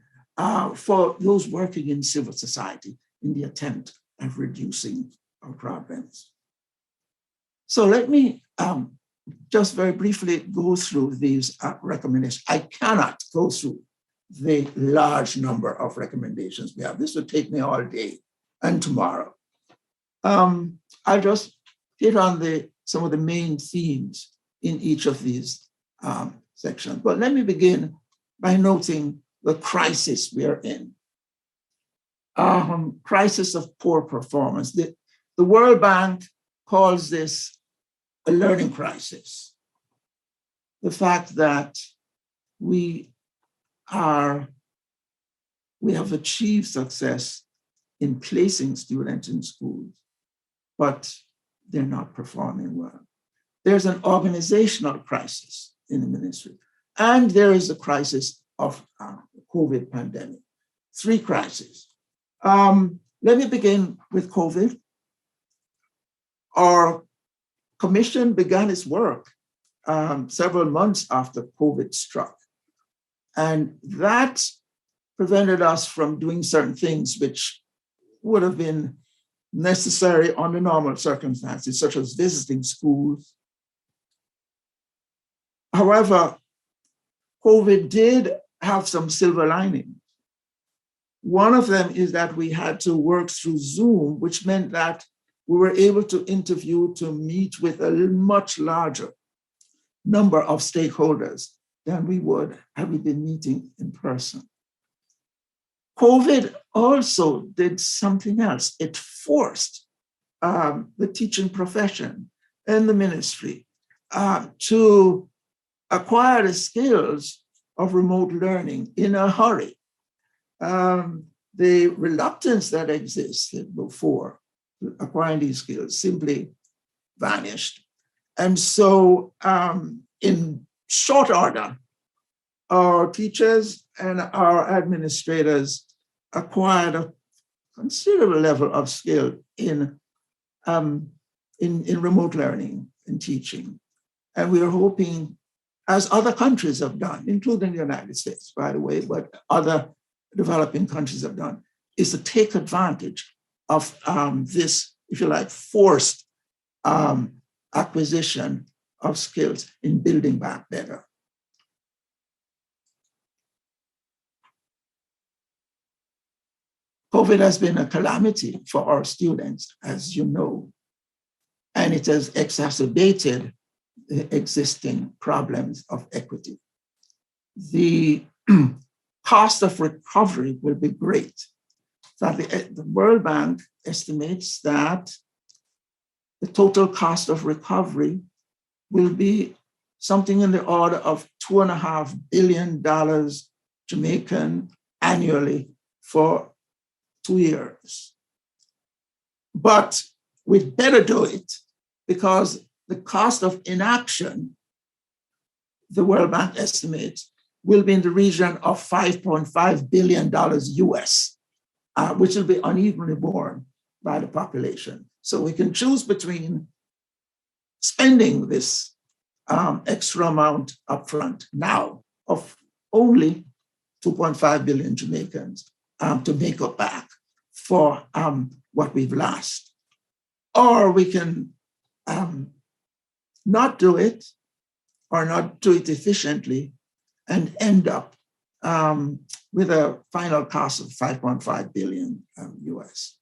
for those working in civil society in the attempt at reducing our problems. So let me just very briefly go through these recommendations. I cannot go through the large number of recommendations we have. This would take me all day and tomorrow. I'll just hit on some of the main themes in each of these sections. But let me begin by noting the crisis we are in. Crisis of poor performance. The World Bank calls this a learning crisis. The fact that we have achieved success in placing students in schools, but they're not performing well. There's an organizational crisis in the ministry, and there is a crisis of COVID pandemic. Three crises. Let me begin with COVID. Our commission began its work several months after COVID struck. And that prevented us from doing certain things which would have been necessary under normal circumstances, such as visiting schools. However, COVID did have some silver linings. One of them is that we had to work through Zoom, which meant that we were able to meet with a much larger number of stakeholders than we would had we been meeting in person. COVID also did something else. It forced the teaching profession and the ministry to acquire the skills of remote learning in a hurry. The reluctance that existed before acquiring these skills simply vanished. And so in short order, our teachers and our administrators acquired a considerable level of skill in remote learning and teaching. And we are hoping, as other countries have done, including the United States, by the way, but other developing countries have done, is to take advantage of this, if you like, forced acquisition of skills in building back better. COVID has been a calamity for our students, as you know, and it has exacerbated the existing problems of equity. The cost of recovery will be great. So the World Bank estimates that the total cost of recovery will be something in the order of $2.5 billion Jamaican annually for 2 years. But we'd better do it because the cost of inaction, the World Bank estimates, will be in the region of $5.5 billion US, which will be unevenly borne by the population. So we can choose between spending this extra amount upfront now of only 2.5 billion Jamaicans to make up back for what we've lost. Or we can not do it or not do it efficiently and end up with a final cost of 5.5 billion US.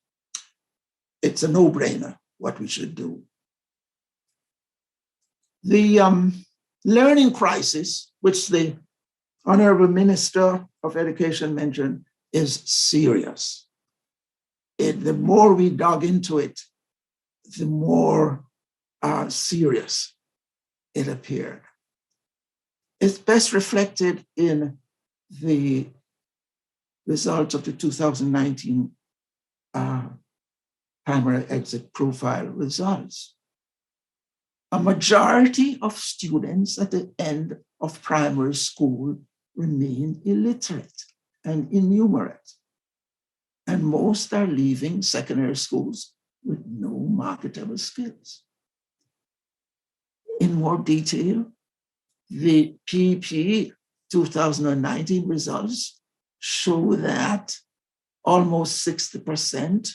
It's a no-brainer what we should do. The learning crisis, which the Honorable Minister of Education mentioned, is serious. The more we dug into it, the more serious it appeared. It's best reflected in the results of the 2019 primary exit profile results. A majority of students at the end of primary school remain illiterate and innumerate. And most are leaving secondary schools with no marketable skills. In more detail, the PP 2019 results show that almost 60%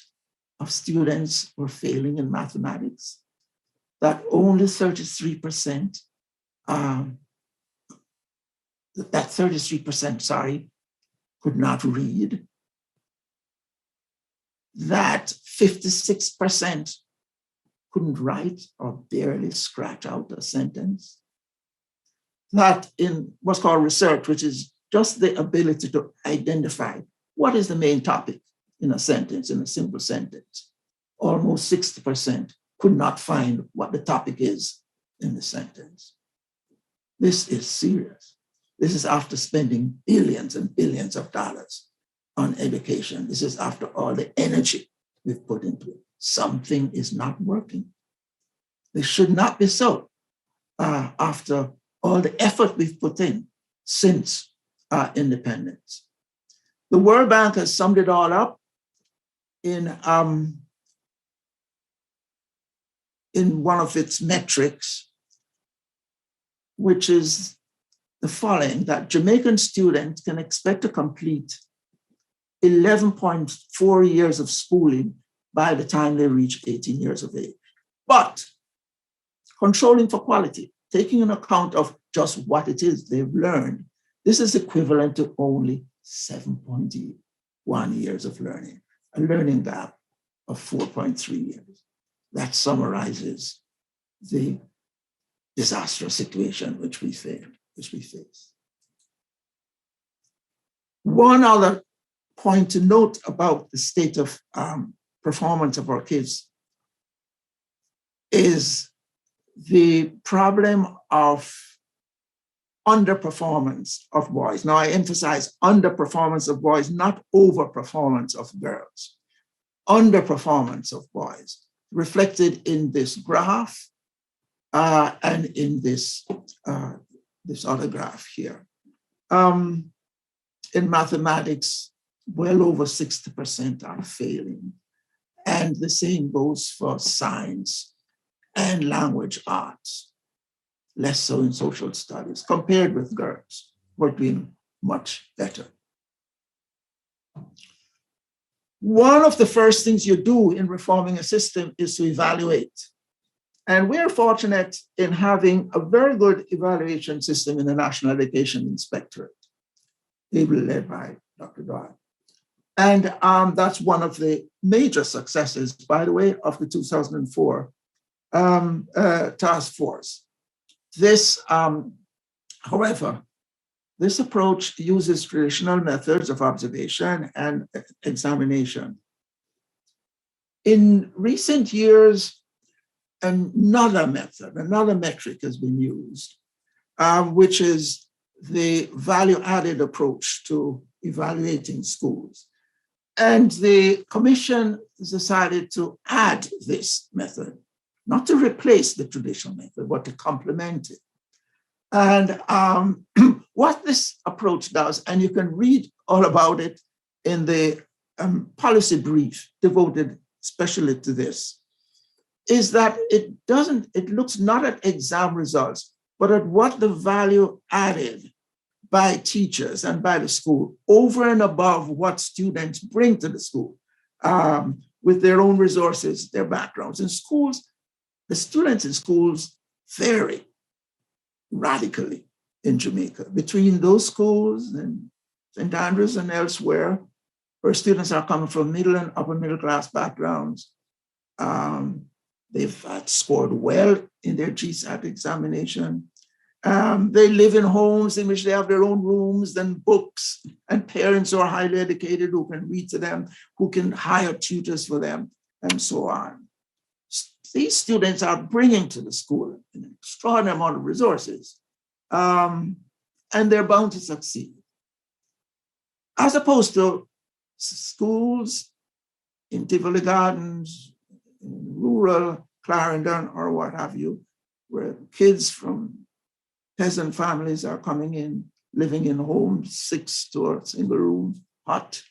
of students were failing in mathematics, that only 33%, could not read, that 56% couldn't write or barely scratch out a sentence, that in what's called research, which is just the ability to identify what is the main topic in a sentence, in a simple sentence, almost 60% could not find what the topic is in the sentence. This is serious. This is after spending billions and billions of dollars on education. This is after all the energy we've put into it. Something is not working. This should not be so after all the effort we've put in since independence. The World Bank has summed it all up in one of its metrics, which is the following, that Jamaican students can expect to complete 11.4 years of schooling by the time they reach 18 years of age. But controlling for quality, taking into account of just what it is they've learned, this is equivalent to only 7.1 years of learning, a learning gap of 4.3 years. That summarizes the disastrous situation which we face. One other point to note about the state of performance of our kids is the problem of underperformance of boys. Now, I emphasize underperformance of boys, not overperformance of girls. Underperformance of boys, reflected in this graph and in this other graph here. In mathematics, well over 60% are failing. And the same goes for science and language arts, less so in social studies. Compared with girls, we're doing much better. One of the first things you do in reforming a system is to evaluate. And we're fortunate in having a very good evaluation system in the National Education Inspectorate, ably led by Dr. Doyle. And that's one of the major successes, by the way, of the 2004 task force. This, however, this approach uses traditional methods of observation and examination. In recent years, another metric has been used, which is the value-added approach to evaluating schools. And the commission decided to add this method, not to replace the traditional method, but to complement it. And what this approach does, and you can read all about it in the policy brief devoted especially to this, is that it looks not at exam results, but at what the value added by teachers and by the school over and above what students bring to the school with their own resources, their backgrounds. In schools, the students in schools vary radically in Jamaica between those schools and St. Andrews and elsewhere, where students are coming from middle and upper middle class backgrounds. They've scored well in their GSAT examination. They live in homes in which they have their own rooms and books, and parents who are highly educated who can read to them, who can hire tutors for them, and so on. These students are bringing to the school an extraordinary amount of resources, and they're bound to succeed. As opposed to schools in Tivoli Gardens, in rural Clarendon, or what have you, where kids from peasant families are coming in, living in homes, 6 to a single room, hot.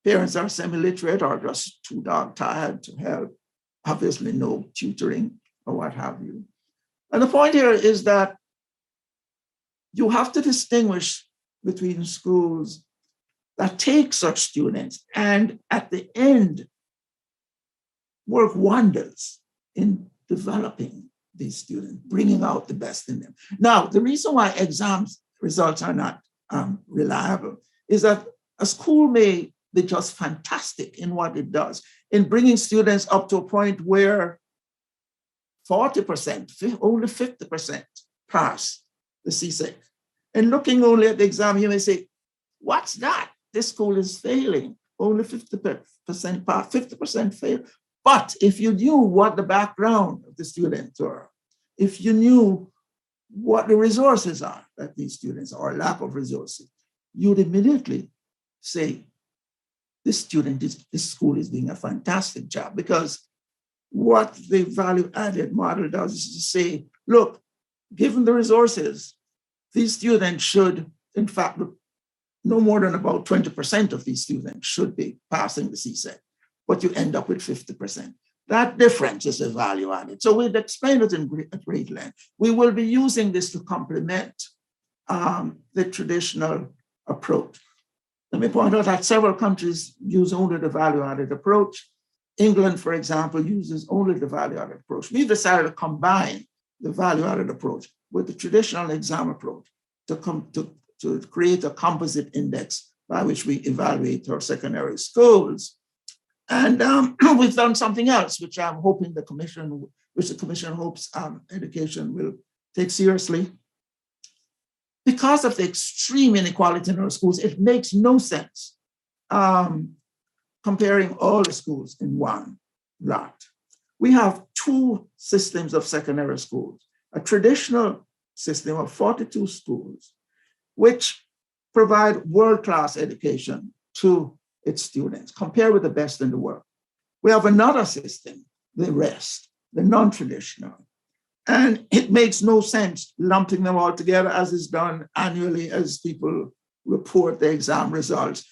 Parents are semi-literate or just too dog tired to help. Obviously, no tutoring or what have you. And the point here is that you have to distinguish between schools that take such students and at the end work wonders in developing these students, bringing out the best in them. Now, the reason why exams results are not reliable is that a school may be just fantastic in what it does, in bringing students up to a point where 40%, only 50% pass the CSEC. And looking only at the exam, you may say, what's that? This school is failing. Only 50% pass, 50% fail. But if you knew what the background of the students were, if you knew what the resources are that these students are, or lack of resources, you'd immediately say, this school is doing a fantastic job, because what the value added model does is to say, look, given the resources, these students should, in fact, no more than about 20% of these students should be passing the CSEC, but you end up with 50%. That difference is a value added. So we've explained it at great length. We will be using this to complement the traditional approach. Let me point out that several countries use only the value-added approach. England, for example, uses only the value-added approach. We've decided to combine the value-added approach with the traditional exam approach to create a composite index by which we evaluate our secondary schools. And we've done something else, which I'm hoping the Commission hopes education will take seriously. Because of the extreme inequality in our schools, it makes no sense comparing all the schools in one lot. We have 2 systems of secondary schools, a traditional system of 42 schools, which provide world-class education to its students, compared with the best in the world. We have another system, the rest, the non-traditional. And it makes no sense lumping them all together, as is done annually as people report the exam results.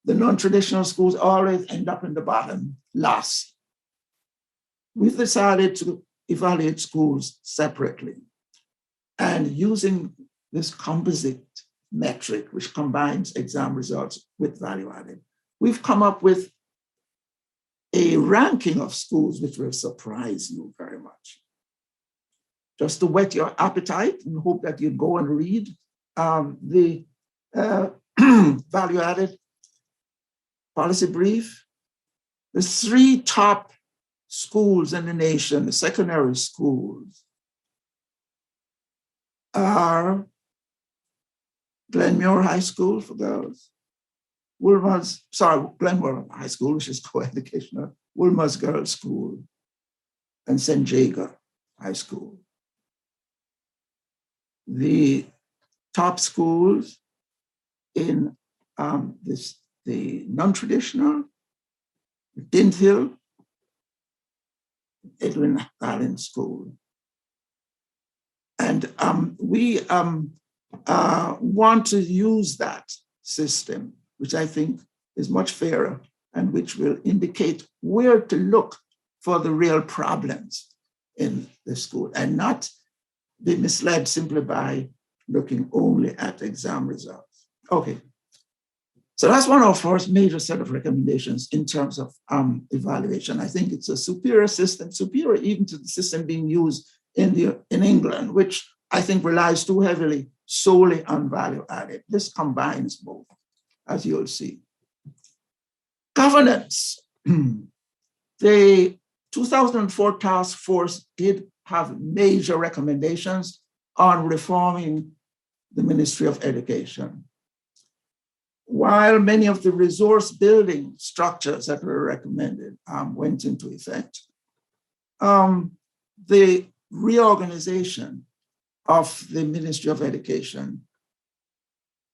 The non-traditional schools always end up in the bottom last. We've decided to evaluate schools separately. And using this composite metric, which combines exam results with value added, we've come up with a ranking of schools which will surprise you very much. Just to whet your appetite and hope that you'd go and read the value-added policy brief. The 3 top schools in the nation, the secondary schools, are Glenmuir High School for girls, Glenmuir High School, which is co-educational, Wolmer's Girls School, and St. Jago High School. The top schools in the non-traditional, Dint Hill, Edwin Allen School. And we want to use that system, which I think is much fairer and which will indicate where to look for the real problems in the school, and not be misled simply by looking only at exam results. Okay, so that's one of our first major set of recommendations in terms of evaluation. I think it's a superior system, superior even to the system being used in England, which I think relies too heavily solely on value added. This combines both, as you'll see. Governance. The 2004 task force did have major recommendations on reforming the Ministry of Education. While many of the resource building structures that were recommended went into effect, the reorganization of the Ministry of Education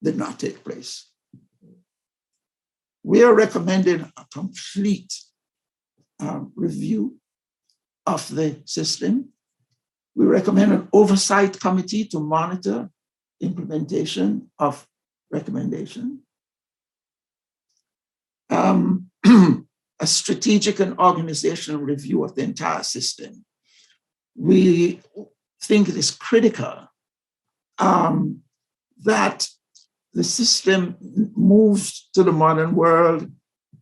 did not take place. We are recommending a complete review of the system. We recommend an oversight committee to monitor implementation of recommendation, a strategic and organizational review of the entire system. We think it is critical that the system moves to the modern world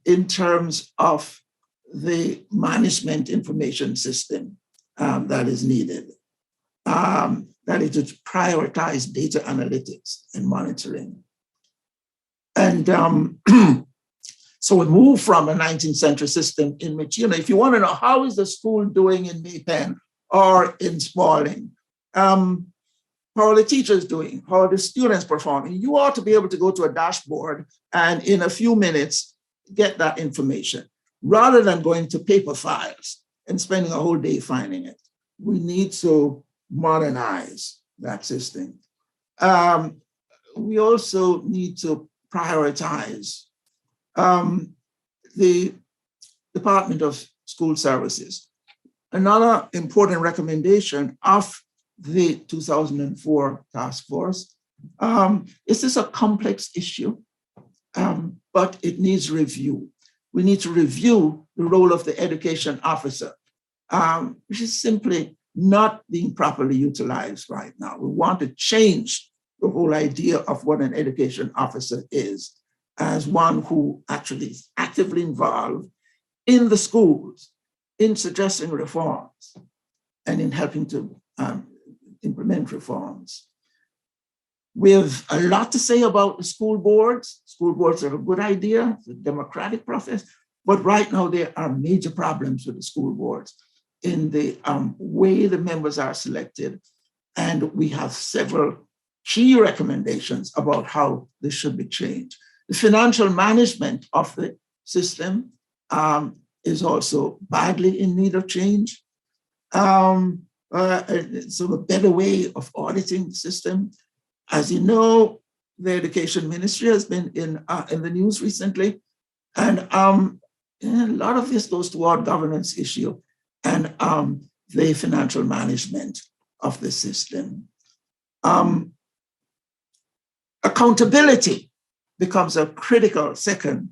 in terms of the management information system that is needed, that is to prioritize data analytics and monitoring. And so we move from a 19th century system in which, if you want to know how is the school doing in Maypen or in Spalding, how are the teachers doing, how are the students performing, you ought to be able to go to a dashboard and in a few minutes get that information, rather than going to paper files and spending a whole day finding it. We need to modernize that system. We also need to prioritize the Department of School Services. Another important recommendation of the 2004 task force is this a complex issue, but it needs review. We need to review the role of the education officer, which is simply not being properly utilized right now. We want to change the whole idea of what an education officer is, as one who actually is actively involved in the schools, in suggesting reforms, and in helping to implement reforms. We have a lot to say about the school boards. School boards are a good idea, it's a democratic process, but right now there are major problems with the school boards in the way the members are selected. And we have several key recommendations about how this should be changed. The financial management of the system is also badly in need of change. So a better way of auditing the system. As you know, the Education Ministry has been in the news recently, and a lot of this goes toward governance issue and the financial management of the system. Accountability becomes a critical second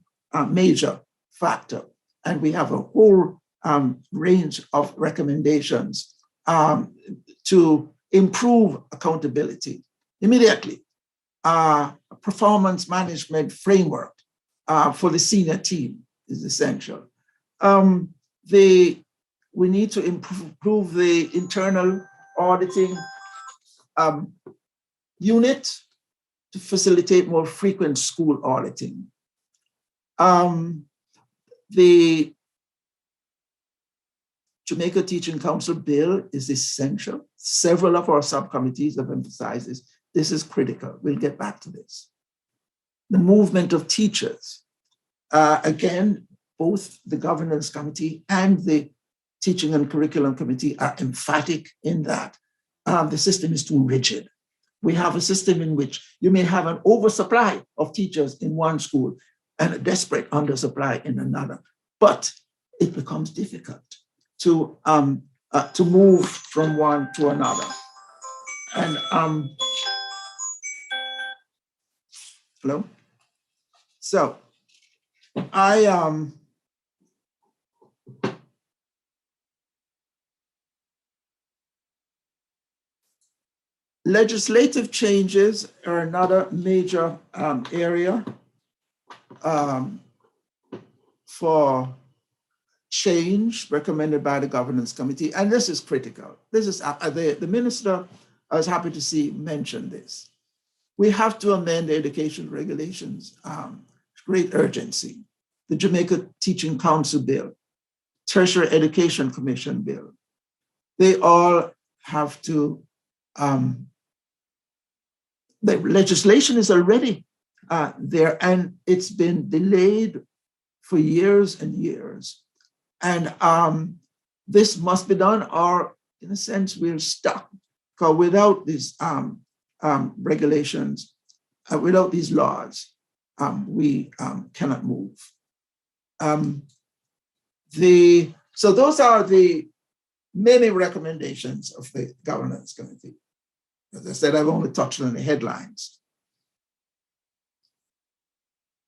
major factor, and we have a whole range of recommendations to improve accountability immediately. A performance management framework for the senior team is essential. We need to improve the internal auditing unit to facilitate more frequent school auditing. The Jamaica Teaching Council bill is essential. Several of our subcommittees have emphasized this. This is critical. We'll get back to this. The movement of teachers. Again, both the governance committee and the teaching and curriculum committee are emphatic in that the system is too rigid. We have a system in which you may have an oversupply of teachers in one school and a desperate undersupply in another, but it becomes difficult to move from one to another. And hello? So legislative changes are another major area for change recommended by the governance committee, and this is critical. This is the minister, I was happy to see mention this. We have to amend the education regulations, great urgency. The Jamaica Teaching Council bill, Tertiary Education Commission bill, they all have to, the legislation is already there and it's been delayed for years and years. And this must be done, or in a sense, we're stuck. Because without these regulations, without these laws, we cannot move. So those are the many recommendations of the governance committee. As I said, I've only touched on the headlines.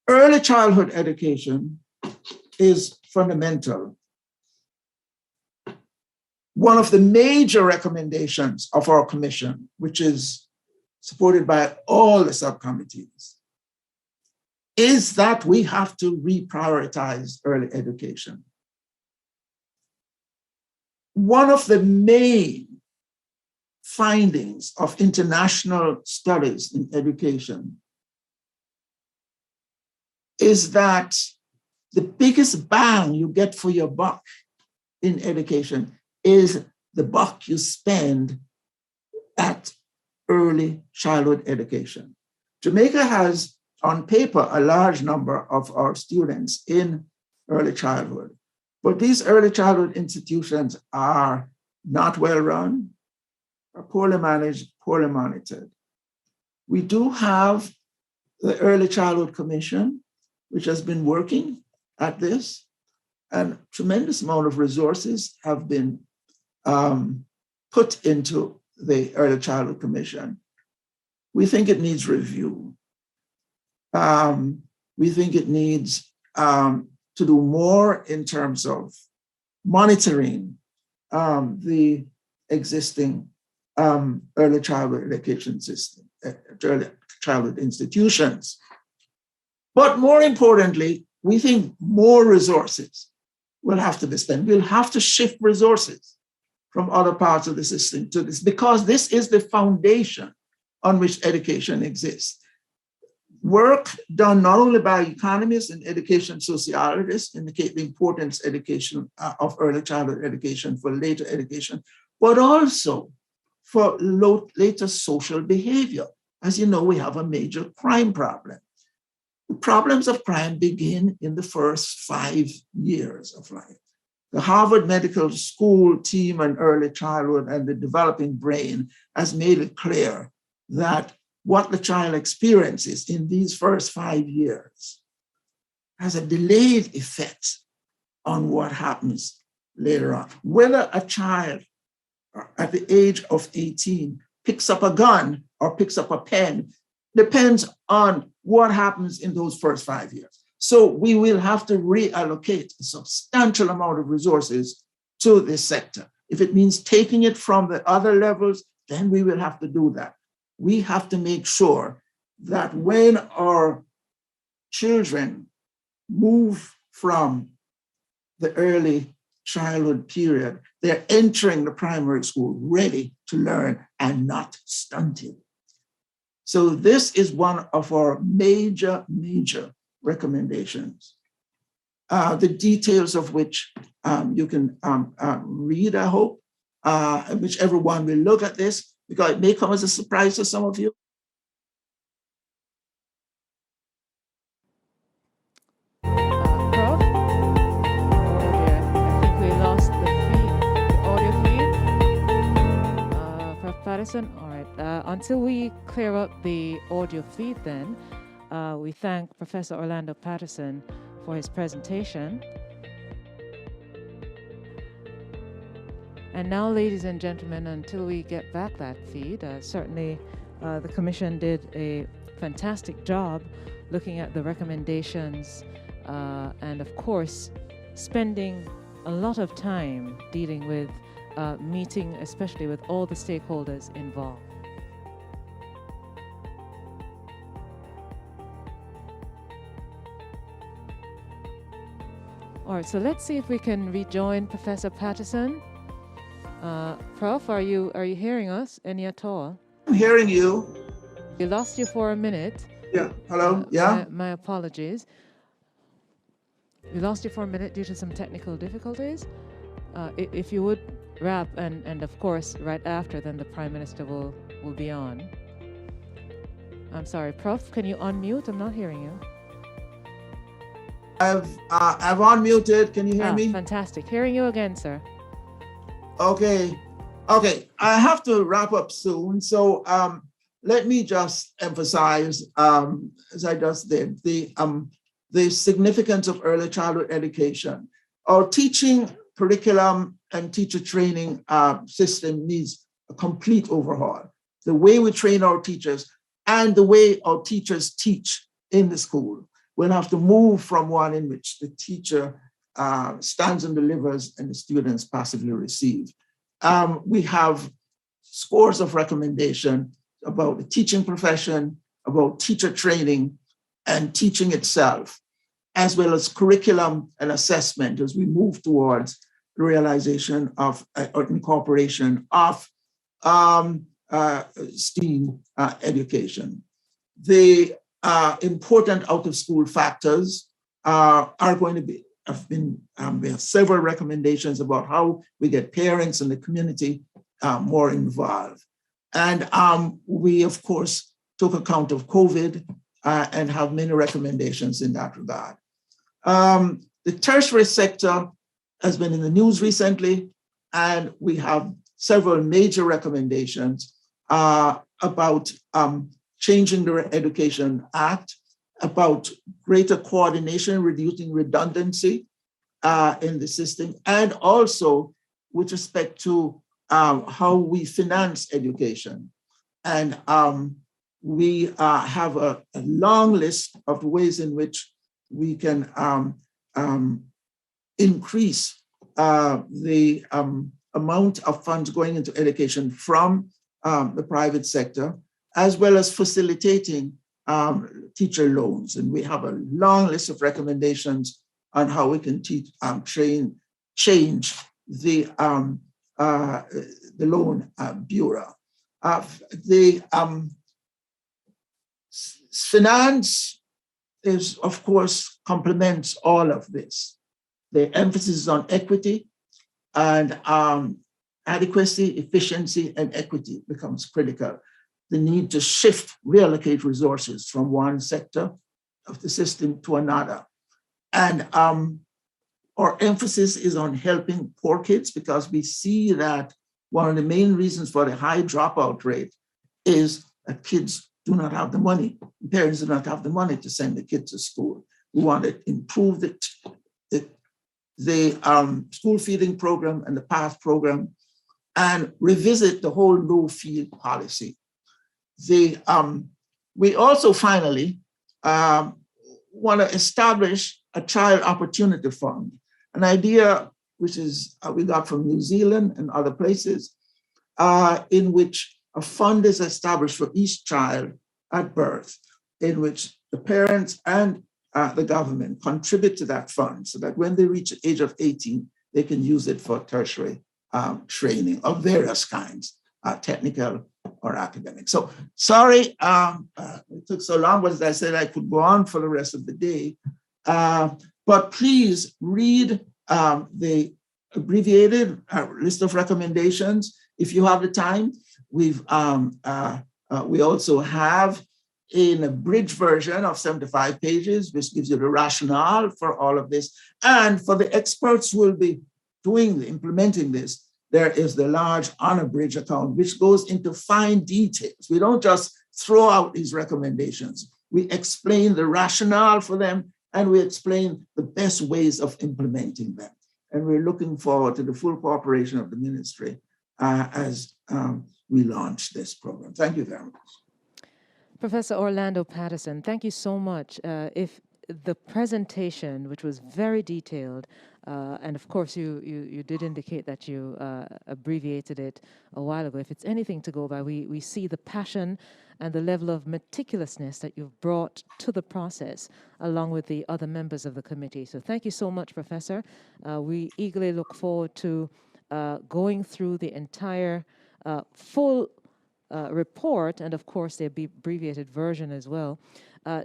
Early childhood education is fundamental. One of the major recommendations of our commission, which is supported by all the subcommittees, is that we have to reprioritize early education. One of the main findings of international studies in education is that the biggest bang you get for your buck in education is the buck you spend at early childhood education. Jamaica has, on paper, a large number of our students in early childhood, but these early childhood institutions are not well run, are poorly managed, poorly monitored. We do have the Early Childhood Commission, which has been working at this, and tremendous amount of resources have been put into the Early Childhood Commission. We think it needs review. We think it needs to do more in terms of monitoring the existing early childhood education system, early childhood institutions. But more importantly, we think more resources will have to be spent. We'll have to shift resources from other parts of the system to this, because this is the foundation on which education exists. Work done not only by economists and education sociologists indicate the importance of early childhood education for later education, but also for later social behavior. As you know, we have a major crime problem. The problems of crime begin in the first 5 years of life. The Harvard Medical School team on early childhood and the developing brain has made it clear that what the child experiences in these first 5 years has a delayed effect on what happens later on. Whether a child at the age of 18 picks up a gun or picks up a pen depends on what happens in those first 5 years. So we will have to reallocate a substantial amount of resources to this sector. If it means taking it from the other levels, then we will have to do that. We have to make sure that when our children move from the early childhood period, they're entering the primary school ready to learn and not stunted. So this is one of our major recommendations, the details of which you can read, I hope, whichever one will look at this, because it may come as a surprise to some of you. Prof? Oh dear, I think we lost the audio feed. Prof. Patterson, all right. Until we clear up the audio feed then, we thank Professor Orlando Patterson for his presentation. And now, ladies and gentlemen, until we get back that feed, certainly the Commission did a fantastic job looking at the recommendations and, of course, spending a lot of time dealing with meeting, especially with all the stakeholders involved. All right, so let's see if we can rejoin Professor Patterson. Prof, are you hearing us any at all? I'm hearing you. We lost you for a minute. Yeah, hello, yeah? My apologies. We lost you for a minute due to some technical difficulties. If you would wrap, and of course, right after, then the Prime Minister will be on. I'm sorry, Prof, can you unmute? I'm not hearing you. I've unmuted, can you hear me? Fantastic, hearing you again, sir. Okay, I have to wrap up soon, so let me just emphasize, as I just did, the significance of early childhood education. Our teaching curriculum and teacher training system needs a complete overhaul. the way we train our teachers, and the way our teachers teach in the school. We'll have to move from one in which the teacher stands and delivers and the students passively receive. We have scores of recommendations about the teaching profession, about teacher training and teaching itself, as well as curriculum and assessment as we move towards the realization of or incorporation of STEAM education. The important out-of-school factors are going to be, we have several recommendations about how we get parents and the community more involved. And we, of course, took account of COVID and have many recommendations in that regard. The tertiary sector has been in the news recently, and we have several major recommendations about changing the Education Act, about greater coordination, reducing redundancy in the system, and also with respect to how we finance education. And we have a long list of ways in which we can increase the amount of funds going into education from the private sector, as well as facilitating teacher loans. And we have a long list of recommendations on how we can change the loan bureau. The finance is, of course, complements all of this. The emphasis is on equity, and adequacy, efficiency, and equity becomes critical. The need to shift, reallocate resources from one sector of the system to another. And our emphasis is on helping poor kids, because we see that one of the main reasons for the high dropout rate is that kids do not have the money. Parents do not have the money to send the kids to school. We want to improve the school feeding program and the PATH program, and revisit the whole no-feed policy. We also finally want to establish a child opportunity fund, an idea which is we got from New Zealand and other places, in which a fund is established for each child at birth, in which the parents and the government contribute to that fund, so that when they reach the age of 18, they can use it for tertiary training of various kinds, technical or academic. So sorry, it took so long, but as I said, I could go on for the rest of the day. But please read the abbreviated list of recommendations if you have the time. We also have an abridged version of 75 pages, which gives you the rationale for all of this. And for the experts who will be implementing this, there is the large unabridged account, which goes into fine details. We don't just throw out these recommendations. We explain the rationale for them, and we explain the best ways of implementing them. And we're looking forward to the full cooperation of the ministry as we launch this program. Thank you very much. Professor Orlando Patterson, thank you so much. If the presentation, which was very detailed, and of course you did indicate that you abbreviated it a while ago. If it's anything to go by, we see the passion and the level of meticulousness that you've brought to the process, along with the other members of the committee. So thank you so much, Professor. We eagerly look forward to going through the entire full report, and of course the abbreviated version as well.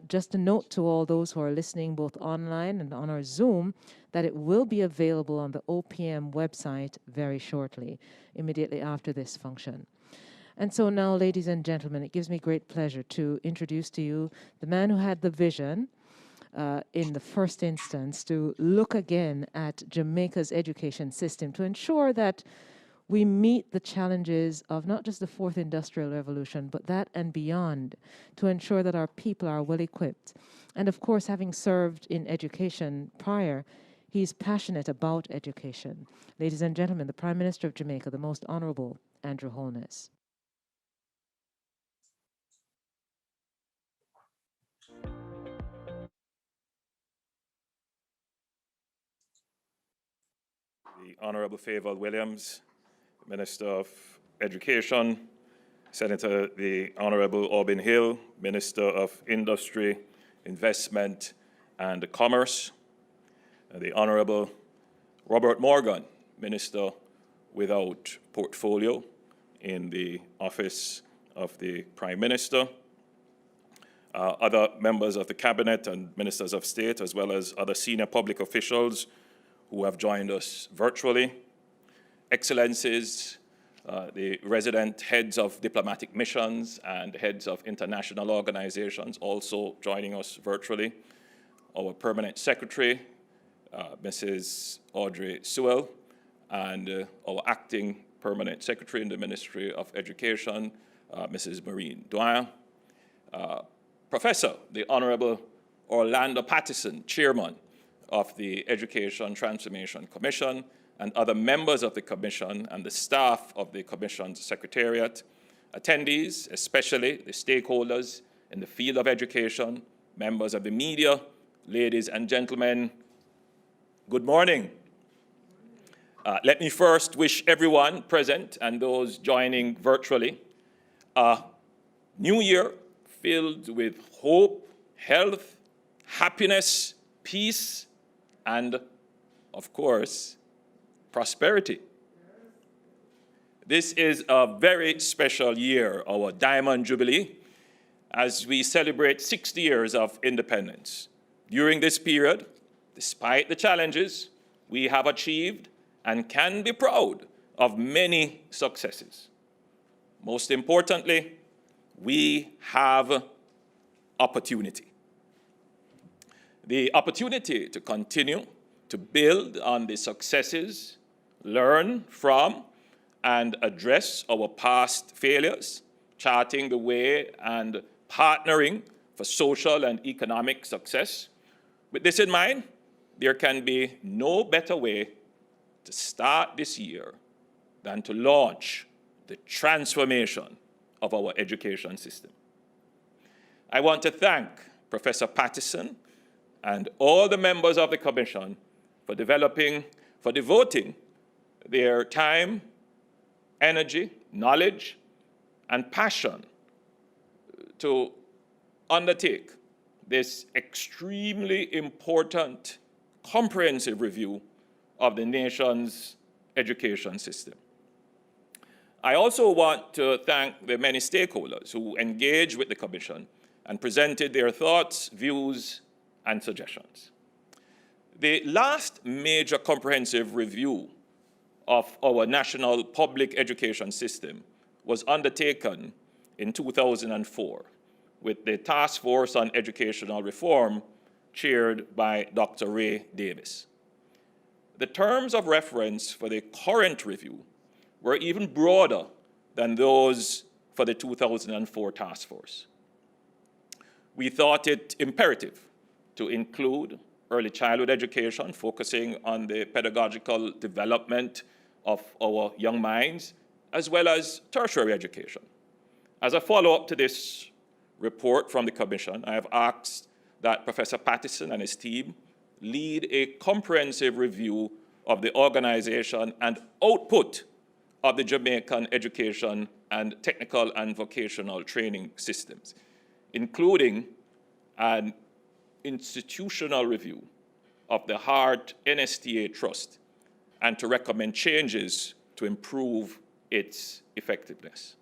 Just a note to all those who are listening both online and on our Zoom that it will be available on the OPM website very shortly, immediately after this function. And so now, ladies and gentlemen, it gives me great pleasure to introduce to you the man who had the vision in the first instance to look again at Jamaica's education system to ensure that we meet the challenges of not just the fourth industrial revolution, but that and beyond, to ensure that our people are well equipped. And of course, having served in education prior, he's passionate about education. Ladies and gentlemen, the Prime Minister of Jamaica, the Most Honorable Andrew Holness. the Honorable Favour Williams, Minister of Education, Senator the Honorable Aubin Hill, Minister of Industry, Investment and Commerce, and the Honorable Robert Morgan, Minister without portfolio in the Office of the Prime Minister, other members of the Cabinet and Ministers of State, as well as other senior public officials who have joined us virtually, Excellencies, the resident heads of diplomatic missions and heads of international organizations also joining us virtually, our Permanent Secretary, Mrs. Audrey Sewell, and our Acting Permanent Secretary in the Ministry of Education, Mrs. Maureen Dwyer, Professor, the Honorable Orlando Pattison, Chairman of the Education Transformation Commission, and other members of the Commission and the staff of the Commission's Secretariat, attendees, especially the stakeholders in the field of education, members of the media, ladies and gentlemen, good morning. Let me first wish everyone present and those joining virtually a new year filled with hope, health, happiness, peace, and, of course, prosperity. This is a very special year, our Diamond Jubilee, as we celebrate 60 years of independence. During this period, despite the challenges, we have achieved and can be proud of many successes. Most importantly, we have opportunity. The opportunity to continue to build on the successes, learn from, and address our past failures, charting the way and partnering for social and economic success. With this in mind, there can be no better way to start this year than to launch the transformation of our education system. I want to thank Professor Pattison and all the members of the Commission for devoting their time, energy, knowledge, and passion to undertake this extremely important, comprehensive review of the nation's education system. I also want to thank the many stakeholders who engaged with the Commission and presented their thoughts, views, and suggestions. The last major comprehensive review of our national public education system was undertaken in 2004 with the Task Force on Educational Reform chaired by Dr. Ray Davis. The terms of reference for the current review were even broader than those for the 2004 task force. We thought it imperative to include early childhood education, focusing on the pedagogical development of our young minds, as well as tertiary education. As a follow-up to this report from the Commission, I have asked that Professor Pattison and his team lead a comprehensive review of the organization and output of the Jamaican education and technical and vocational training systems, including an institutional review of the Hart NSTA Trust, and to recommend changes to improve its effectiveness.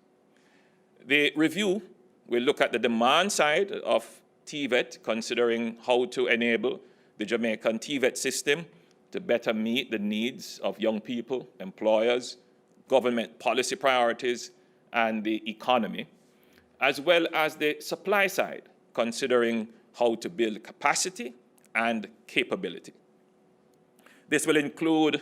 The review will look at the demand side of TVET, considering how to enable the Jamaican TVET system to better meet the needs of young people, employers, government policy priorities, and the economy, as well as the supply side, considering how to build capacity and capability. This will include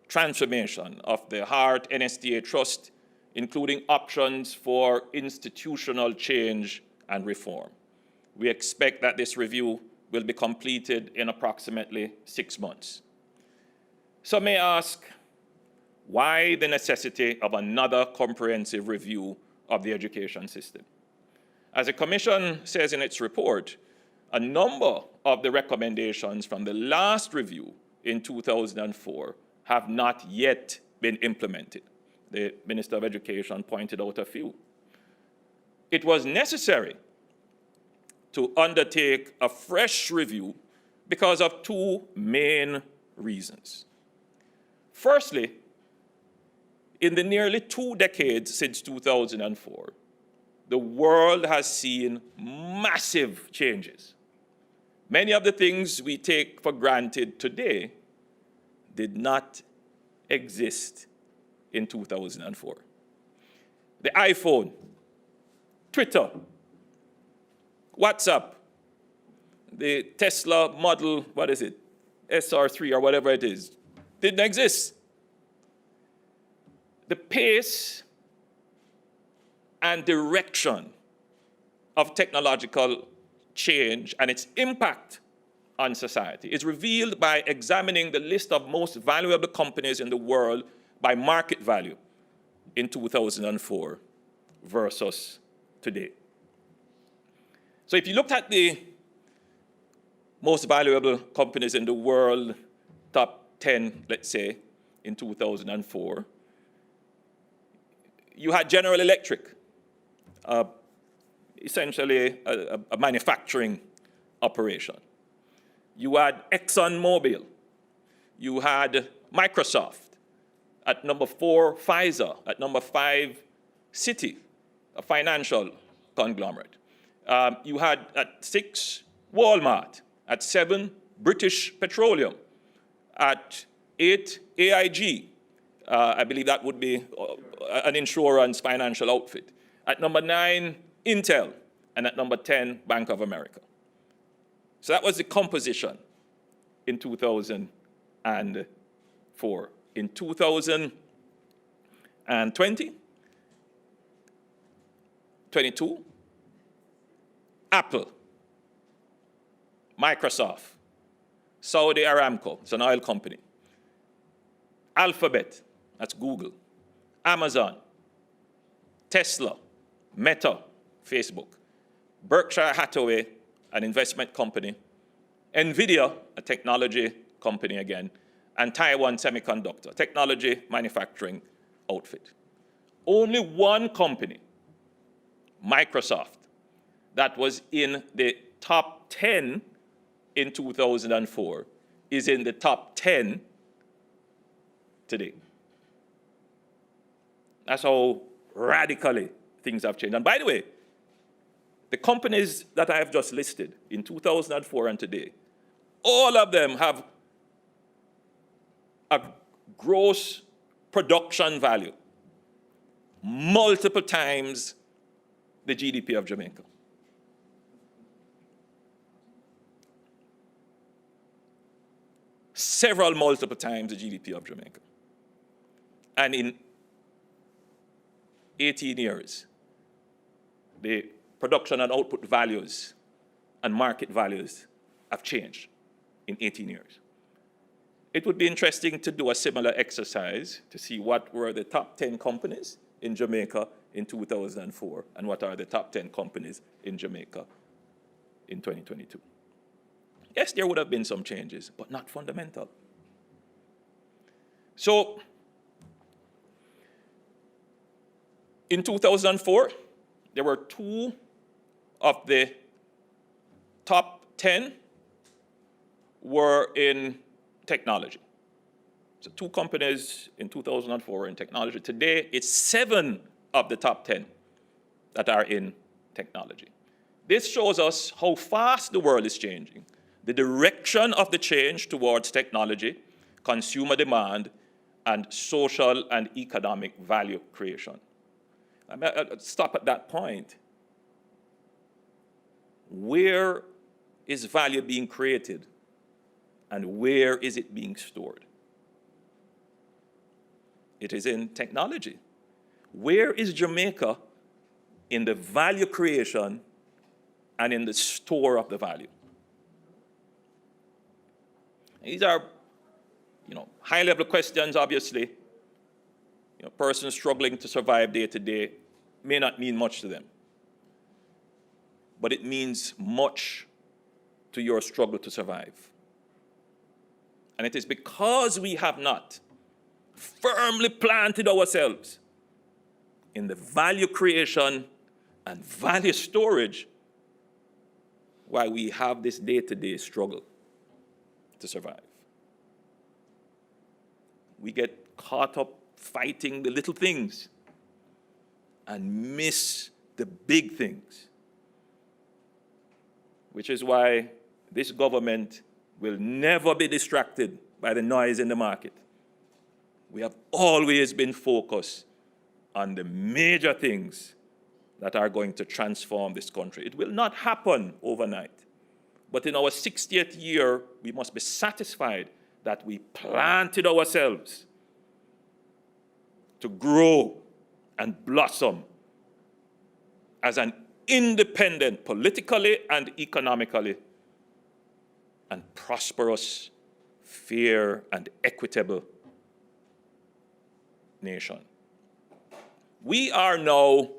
transformation of the Hart NSTA Trust, including options for institutional change and reform. We expect that this review will be completed in approximately 6 months. Some may ask, why the necessity of another comprehensive review of the education system? As the Commission says in its report, a number of the recommendations from the last review in 2004 have not yet been implemented. The Minister of Education pointed out a few. It was necessary to undertake a fresh review because of two main reasons. Firstly, in the nearly 2 decades since 2004, the world has seen massive changes. Many of the things we take for granted today did not exist in 2004. The iPhone, Twitter, WhatsApp, the Tesla Model, what is it, SR3 or whatever it is, didn't exist. The pace and direction of technological change and its impact on society is revealed by examining the list of most valuable companies in the world by market value in 2004 versus today. So if you looked at the most valuable companies in the world, top 10, let's say, in 2004, you had General Electric, essentially a manufacturing operation. You had ExxonMobil. You had Microsoft. At number 4, Pfizer. At number 5, Citi, a financial conglomerate. You had at 6, Walmart. At 7, British Petroleum. At 8, AIG. I believe that would be an insurance financial outfit. At number 9, Intel. And at number 10, Bank of America. So that was the composition in 2004. In 2020, 22, Apple, Microsoft, Saudi Aramco, it's an oil company, Alphabet, that's Google, Amazon, Tesla, Meta, Facebook, Berkshire Hathaway, an investment company, NVIDIA, a technology company again, and Taiwan Semiconductor, technology manufacturing outfit. Only one company, Microsoft, that was in the top 10 in 2004 is in the top 10 today. That's how radically things have changed. And by the way, the companies that I have just listed in 2004 and today, all of them have a gross production value multiple times the GDP of Jamaica. Several multiple times the GDP of Jamaica. And in 18 years, the production and output values and market values have changed in 18 years. It would be interesting to do a similar exercise to see what were the top 10 companies in Jamaica in 2004 and what are the top 10 companies in Jamaica in 2022. Yes, there would have been some changes, but not fundamental. So, in 2004, there were 2 of the top 10 were in technology. So 2 companies in 2004 were in technology. Today, it's 7 of the top 10 that are in technology. This shows us how fast the world is changing, the direction of the change towards technology, consumer demand, and social and economic value creation. I'll stop at that point. Where is value being created? And where is it being stored? It is in technology. Where is Jamaica in the value creation and in the store of the value? These are, high-level questions, obviously. Persons struggling to survive day to day may not mean much to them. But it means much to your struggle to survive. And it is because we have not firmly planted ourselves in the value creation and value storage while we have this day-to-day struggle to survive. We get caught up fighting the little things and miss the big things, which is why this government will never be distracted by the noise in the market. We have always been focused on the major things that are going to transform this country. It will not happen overnight. But in our 60th year, we must be satisfied that we planted ourselves to grow and blossom as an independent, politically and economically, and prosperous, fair, and equitable nation. We are now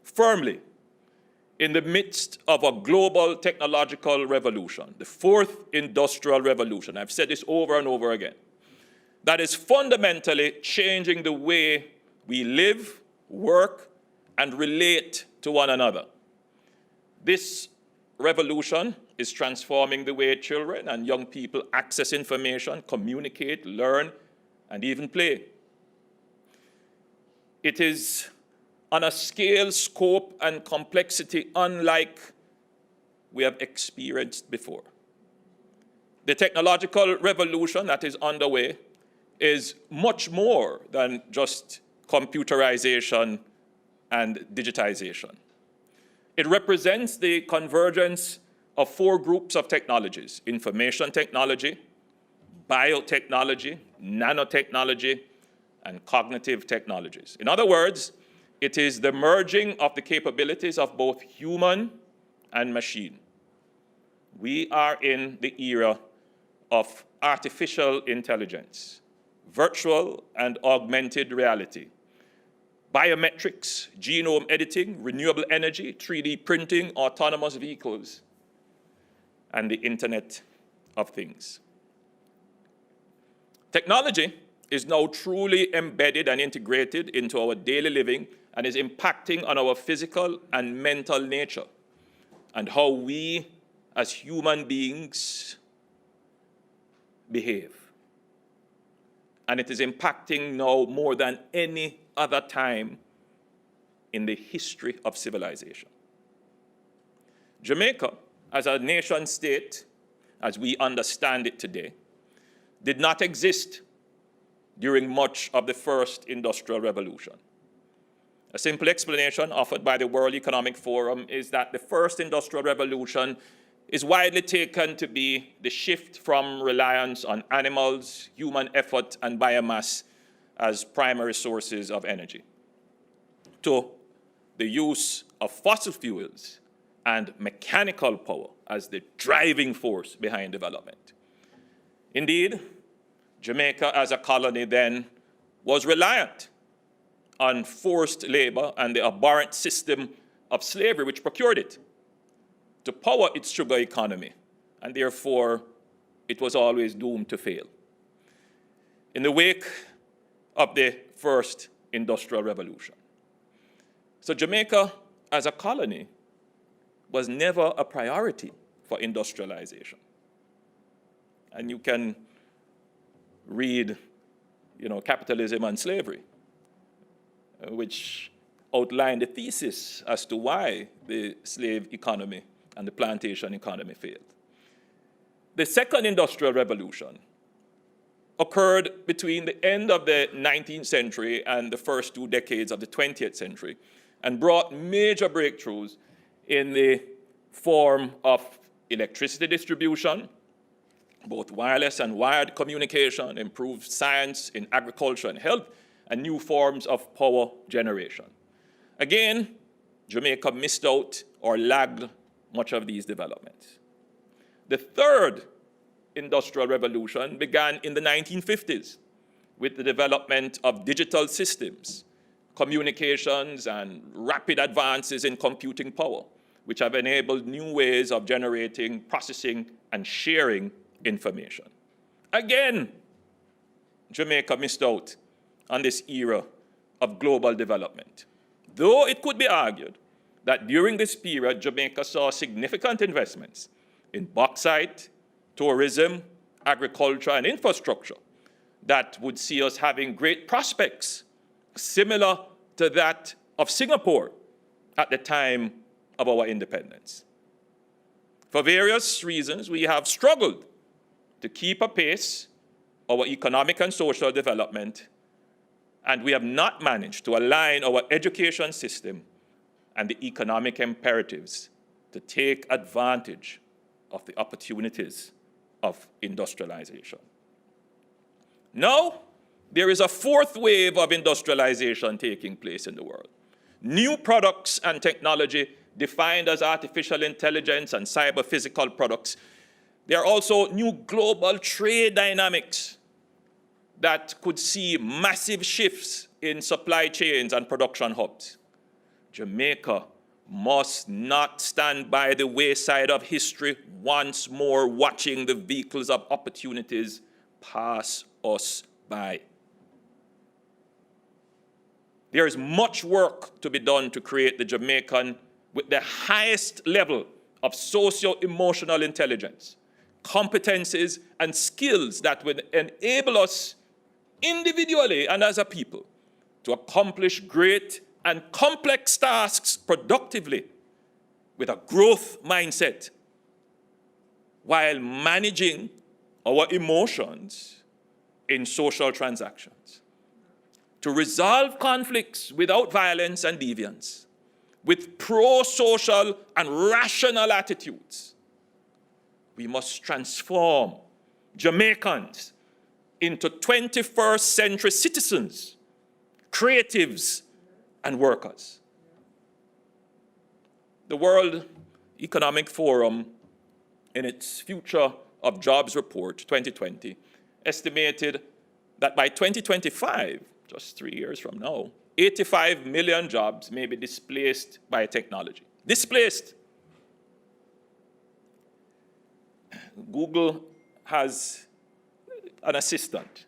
firmly in the midst of a global technological revolution, the fourth industrial revolution. I've said this over and over again. That is fundamentally changing the way we live, work, and relate to one another. This revolution is transforming the way children and young people access information, communicate, learn, and even play. It is on a scale, scope, and complexity unlike we have experienced before. The technological revolution that is underway is much more than just computerization and digitization. It represents the convergence of four groups of technologies: information technology, biotechnology, nanotechnology, and cognitive technologies. In other words, it is the merging of the capabilities of both human and machine. We are in the era of artificial intelligence, virtual and augmented reality, biometrics, genome editing, renewable energy, 3D printing, autonomous vehicles, and the Internet of Things. Technology is now truly embedded and integrated into our daily living and is impacting on our physical and mental nature and how we as human beings behave. And it is impacting now more than any other time in the history of civilization. Jamaica, as a nation state, as we understand it today, did not exist during much of the first industrial revolution. A simple explanation offered by the World Economic Forum is that the first industrial revolution is widely taken to be the shift from reliance on animals, human effort, and biomass as primary sources of energy to the use of fossil fuels and mechanical power as the driving force behind development. Indeed, Jamaica as a colony then was reliant on forced labor and the abhorrent system of slavery which procured it to power its sugar economy, and therefore it was always doomed to fail. In the wake of the first industrial revolution. So Jamaica as a colony was never a priority for industrialization. And you can read, Capitalism and Slavery, which outlined the thesis as to why the slave economy and the plantation economy failed. The second industrial revolution occurred between the end of the 19th century and the first 2 decades of the 20th century and brought major breakthroughs in the form of electricity distribution, both wireless and wired communication, improved science in agriculture and health, and new forms of power generation. Again, Jamaica missed out or lagged much of these developments. The third industrial revolution began in the 1950s with the development of digital systems, communications, and rapid advances in computing power, which have enabled new ways of generating, processing, and sharing information. Again, Jamaica missed out on this era of global development. Though it could be argued that during this period, Jamaica saw significant investments in bauxite, tourism, agriculture, and infrastructure that would see us having great prospects, similar to that of Singapore at the time of our independence. For various reasons, we have struggled to keep apace our economic and social development, and we have not managed to align our education system and the economic imperatives to take advantage of the opportunities of industrialization. Now, there is a fourth wave of industrialization taking place in the world. New products and technology defined as artificial intelligence and cyber-physical products. There are also new global trade dynamics that could see massive shifts in supply chains and production hubs. Jamaica must not stand by the wayside of history, once more watching the vehicles of opportunities pass us by. There is much work to be done to create the Jamaican with the highest level of socio-emotional intelligence, competencies, and skills that would enable us individually and as a people to accomplish great and complex tasks productively with a growth mindset while managing our emotions in social transactions, to resolve conflicts without violence and deviance, with pro-social and rational attitudes. We must transform Jamaicans into 21st century citizens, creatives, and workers. The World Economic Forum, in its Future of Jobs Report 2020, estimated that by 2025, just 3 years from now, 85 million jobs may be displaced by technology. Displaced. Google has an assistant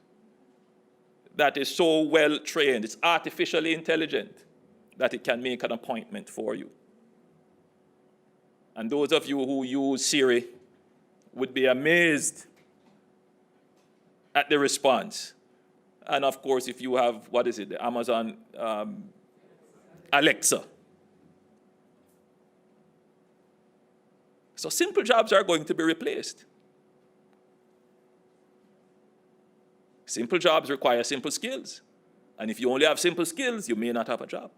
that is so well trained, it's artificially intelligent, that it can make an appointment for you. And those of you who use Siri would be amazed at the response. And of course, if you have, the Amazon Alexa. So simple jobs are going to be replaced. Simple jobs require simple skills. And if you only have simple skills, you may not have a job.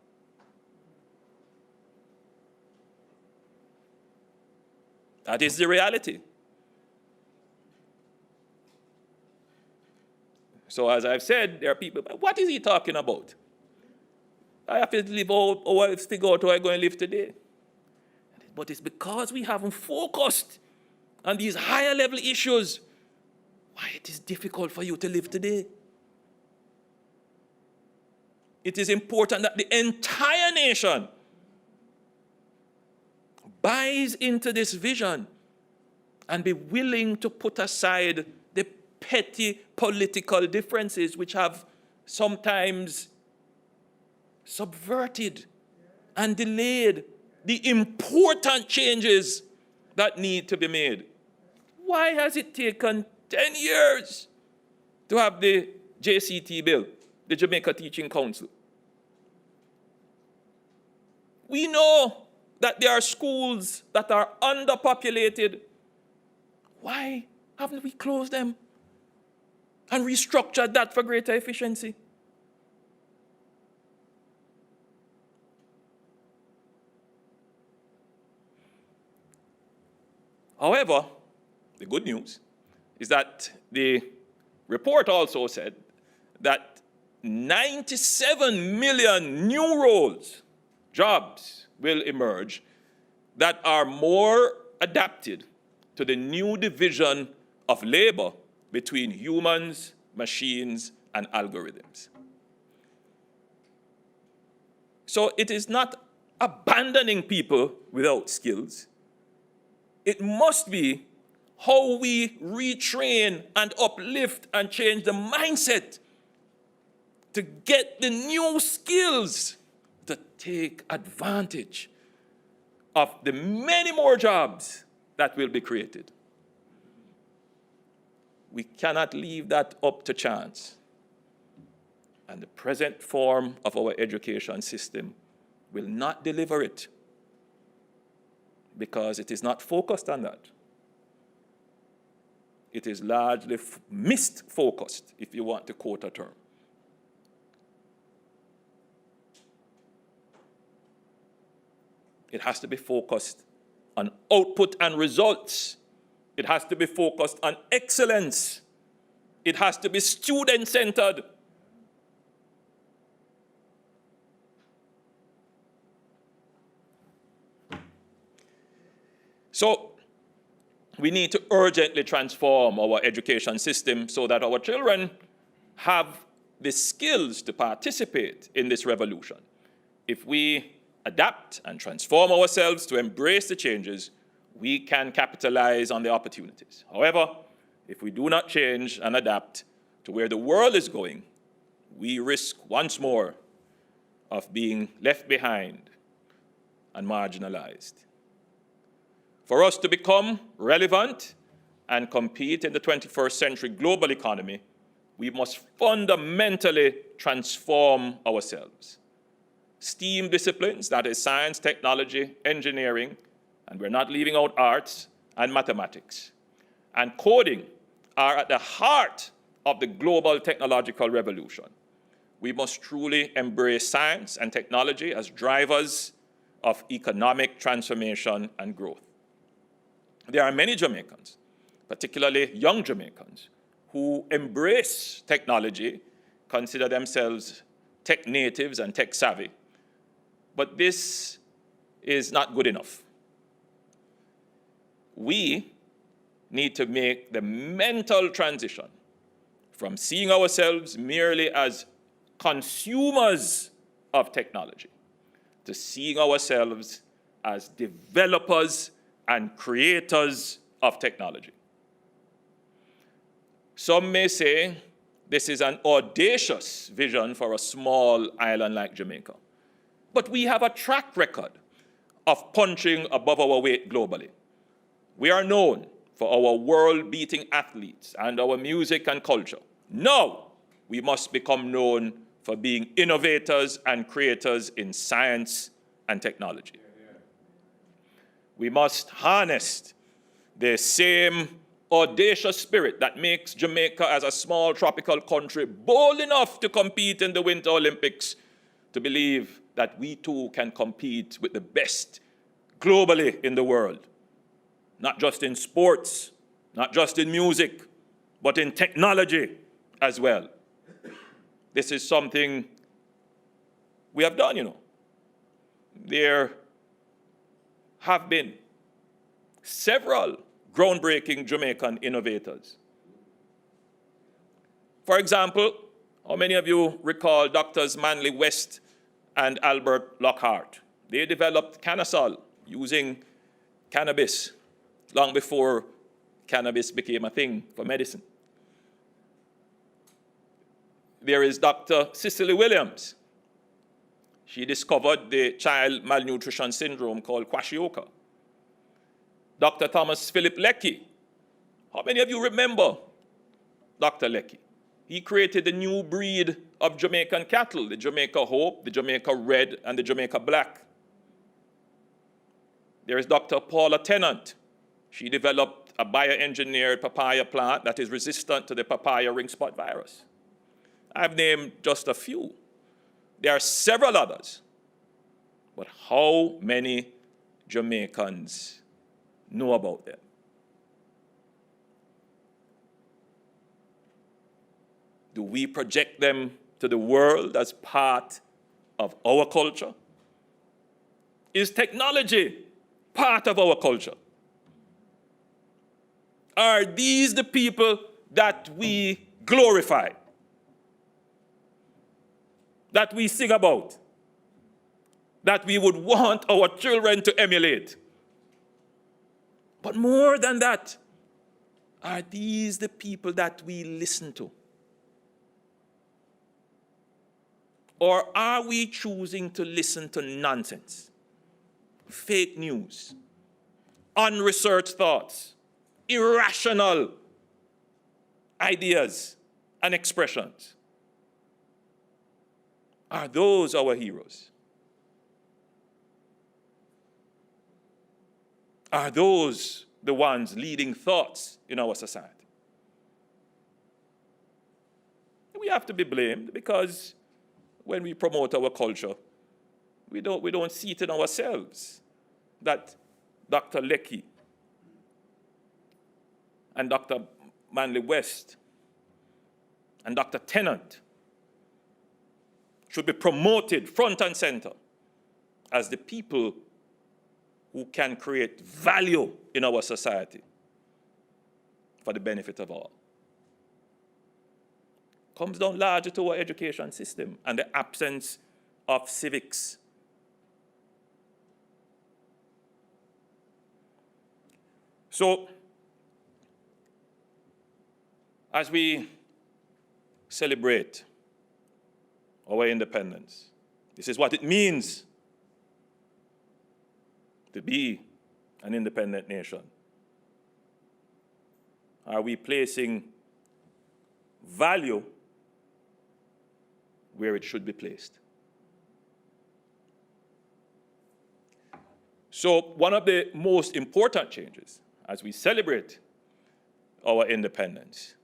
That is the reality. So as I've said, there are people, what is he talking about? I have to live figure out how I'm going to live today. But it's because we haven't focused on these higher level issues why it is difficult for you to live today. It is important that the entire nation buys into this vision and be willing to put aside the petty political differences which have sometimes subverted and delayed the important changes that need to be made. Why has it taken 10 years to have the JCT bill, the Jamaica Teaching Council? We know that there are schools that are underpopulated. Why haven't we closed them and restructured that for greater efficiency? However, the good news is that the report also said that 97 million new roles, jobs, will emerge that are more adapted to the new division of labor between humans, machines, and algorithms. So it is not abandoning people without skills. It must be how we retrain and uplift and change the mindset to get the new skills to take advantage of the many more jobs that will be created. We cannot leave that up to chance. And the present form of our education system will not deliver it because it is not focused on that. It is largely missed-focused, if you want to quote a term. It has to be focused on output and results. It has to be focused on excellence. It has to be student-centered. So we need to urgently transform our education system so that our children have the skills to participate in this revolution. If we adapt and transform ourselves to embrace the changes, we can capitalize on the opportunities. However, if we do not change and adapt to where the world is going, we risk once more of being left behind and marginalized. For us to become relevant and compete in the 21st century global economy, we must fundamentally transform ourselves. STEAM disciplines, that is science, technology, engineering, and we're not leaving out arts and mathematics, and coding are at the heart of the global technological revolution. We must truly embrace science and technology as drivers of economic transformation and growth. There are many Jamaicans, particularly young Jamaicans, who embrace technology, consider themselves tech natives and tech savvy. But this is not good enough. We need to make the mental transition from seeing ourselves merely as consumers of technology to seeing ourselves as developers and creators of technology. Some may say this is an audacious vision for a small island like Jamaica. But we have a track record of punching above our weight globally. We are known for our world-beating athletes and our music and culture. Now, we must become known for being innovators and creators in science and technology. We must harness the same audacious spirit that makes Jamaica, as a small tropical country, bold enough to compete in the Winter Olympics, to believe that we too can compete with the best globally in the world. Not just in sports, not just in music, but in technology as well. This is something we have done, you know. There have been several groundbreaking Jamaican innovators. For example, how many of you recall Drs. Manley West and Albert Lockhart? They developed Canasol using cannabis long before cannabis became a thing for medicine. There is Dr. Cicely Williams. She discovered the child malnutrition syndrome called kwashiorkor. Dr. Thomas Philip Leckie. How many of you remember Dr. Leckie? He created the new breed of Jamaican cattle, the Jamaica Hope, the Jamaica Red, and the Jamaica Black. There is Dr. Paula Tennant. She developed a bioengineered papaya plant that is resistant to the papaya ring spot virus. I've named just a few. There are several others. But how many Jamaicans know about them? Do we project them to the world as part of our culture? Is technology part of our culture? Are these the people that we glorify? That we sing about? That we would want our children to emulate? But more than that, are these the people that we listen to? Or are we choosing to listen to nonsense, fake news, unresearched thoughts, irrational ideas and expressions? Are those our heroes? Are those the ones leading thoughts in our society? We have to be blamed because when we promote our culture, we don't see it in ourselves that Dr. Lecky and Dr. Manley West and Dr. Tennant should be promoted front and center as the people who can create value in our society for the benefit of all. Comes down largely to our education system and the absence of civics. So, as we celebrate our independence, this is what it means to be an independent nation. Are we placing value where it should be placed? So one of the most important changes as we celebrate our independence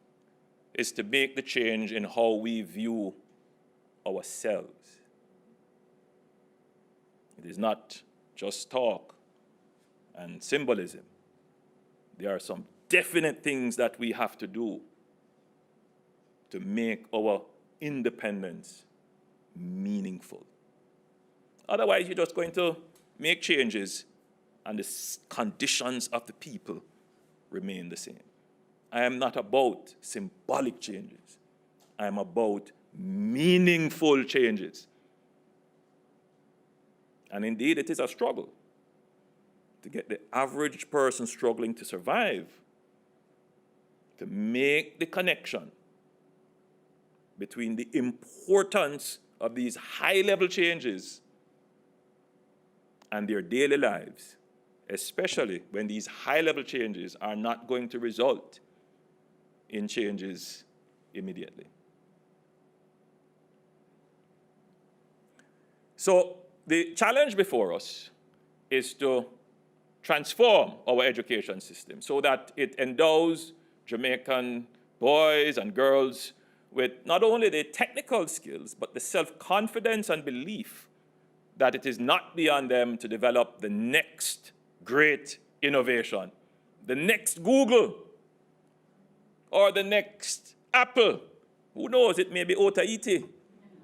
is to make the change in how we view ourselves. It is not just talk and symbolism. There are some definite things that we have to do to make our independence meaningful. Otherwise, you're just going to make changes and the conditions of the people remain the same. I am not about symbolic changes. I am about meaningful changes. And indeed, it is a struggle to get the average person struggling to survive to make the connection between the importance of these high-level changes and their daily lives, especially when these high-level changes are not going to result in changes immediately. So the challenge before us is to transform our education system so that it endows Jamaican boys and girls with not only the technical skills, but the self-confidence and belief that it is not beyond them to develop the next great innovation, the next Google, or the next Apple. Who knows, it may be Otaiti.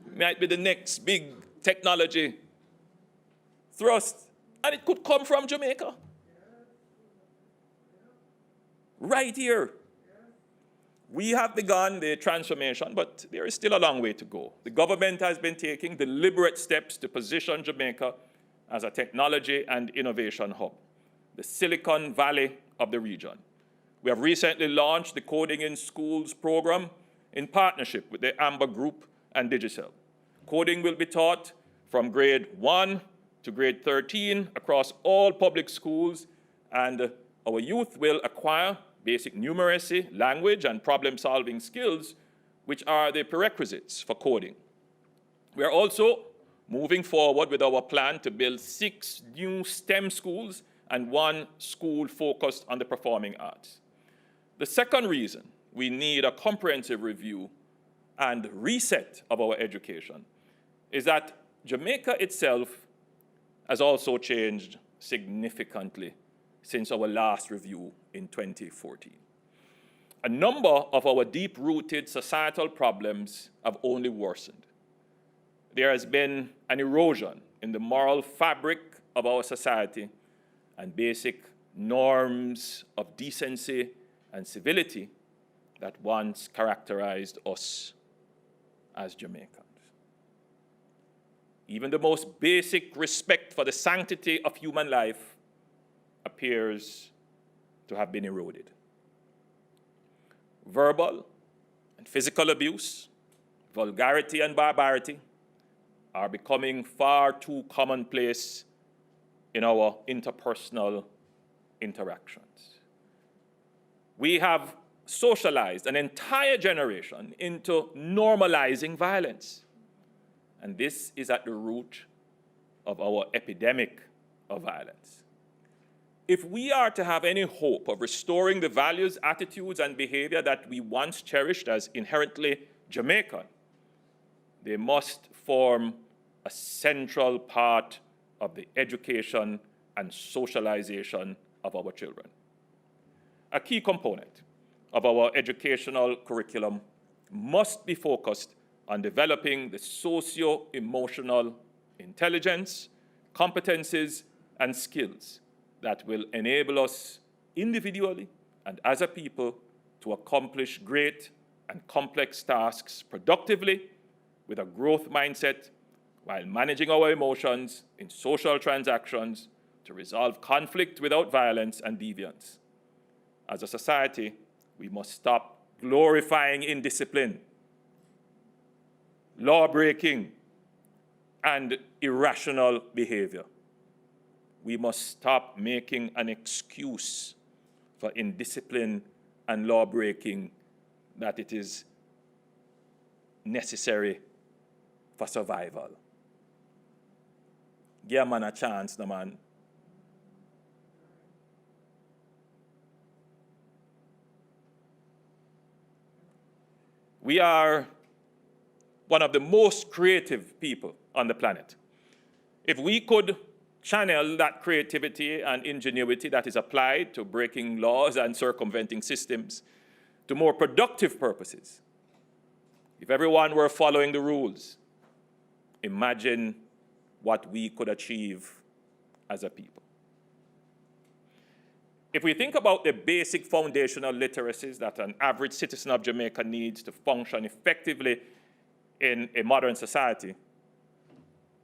It might be the next big technology thrust. And it could come from Jamaica. Right here. We have begun the transformation, but there is still a long way to go. The government has been taking deliberate steps to position Jamaica as a technology and innovation hub, the Silicon Valley of the region. We have recently launched the Coding in Schools program in partnership with the Amber Group and Digicel. Coding will be taught from grade 1 to grade 13 across all public schools, and our youth will acquire basic numeracy, language, and problem-solving skills, which are the prerequisites for coding. We are also moving forward with our plan to build 6 new STEM schools and 1 school focused on the performing arts. The second reason we need a comprehensive review and reset of our education is that Jamaica itself has also changed significantly since our last review in 2014. A number of our deep-rooted societal problems have only worsened. There has been an erosion in the moral fabric of our society and basic norms of decency and civility that once characterized us as Jamaicans. Even the most basic respect for the sanctity of human life appears to have been eroded. Verbal and physical abuse, vulgarity and barbarity, are becoming far too commonplace in our interpersonal interactions. We have socialized an entire generation into normalizing violence. And this is at the root of our epidemic of violence. If we are to have any hope of restoring the values, attitudes, and behavior that we once cherished as inherently Jamaican, they must form a central part of the education and socialization of our children. A key component of our educational curriculum must be focused on developing the socio-emotional intelligence, competencies, and skills that will enable us individually and as a people to accomplish great and complex tasks productively with a growth mindset while managing our emotions in social transactions to resolve conflict without violence and deviance. As a society, we must stop glorifying indiscipline, law-breaking, and irrational behavior. We must stop making an excuse for indiscipline and law-breaking that it is necessary for survival. Give a man a chance, no man. We are one of the most creative people on the planet. If we could channel that creativity and ingenuity that is applied to breaking laws and circumventing systems to more productive purposes, if everyone were following the rules, imagine what we could achieve as a people. If we think about the basic foundational literacies that an average citizen of Jamaica needs to function effectively in a modern society,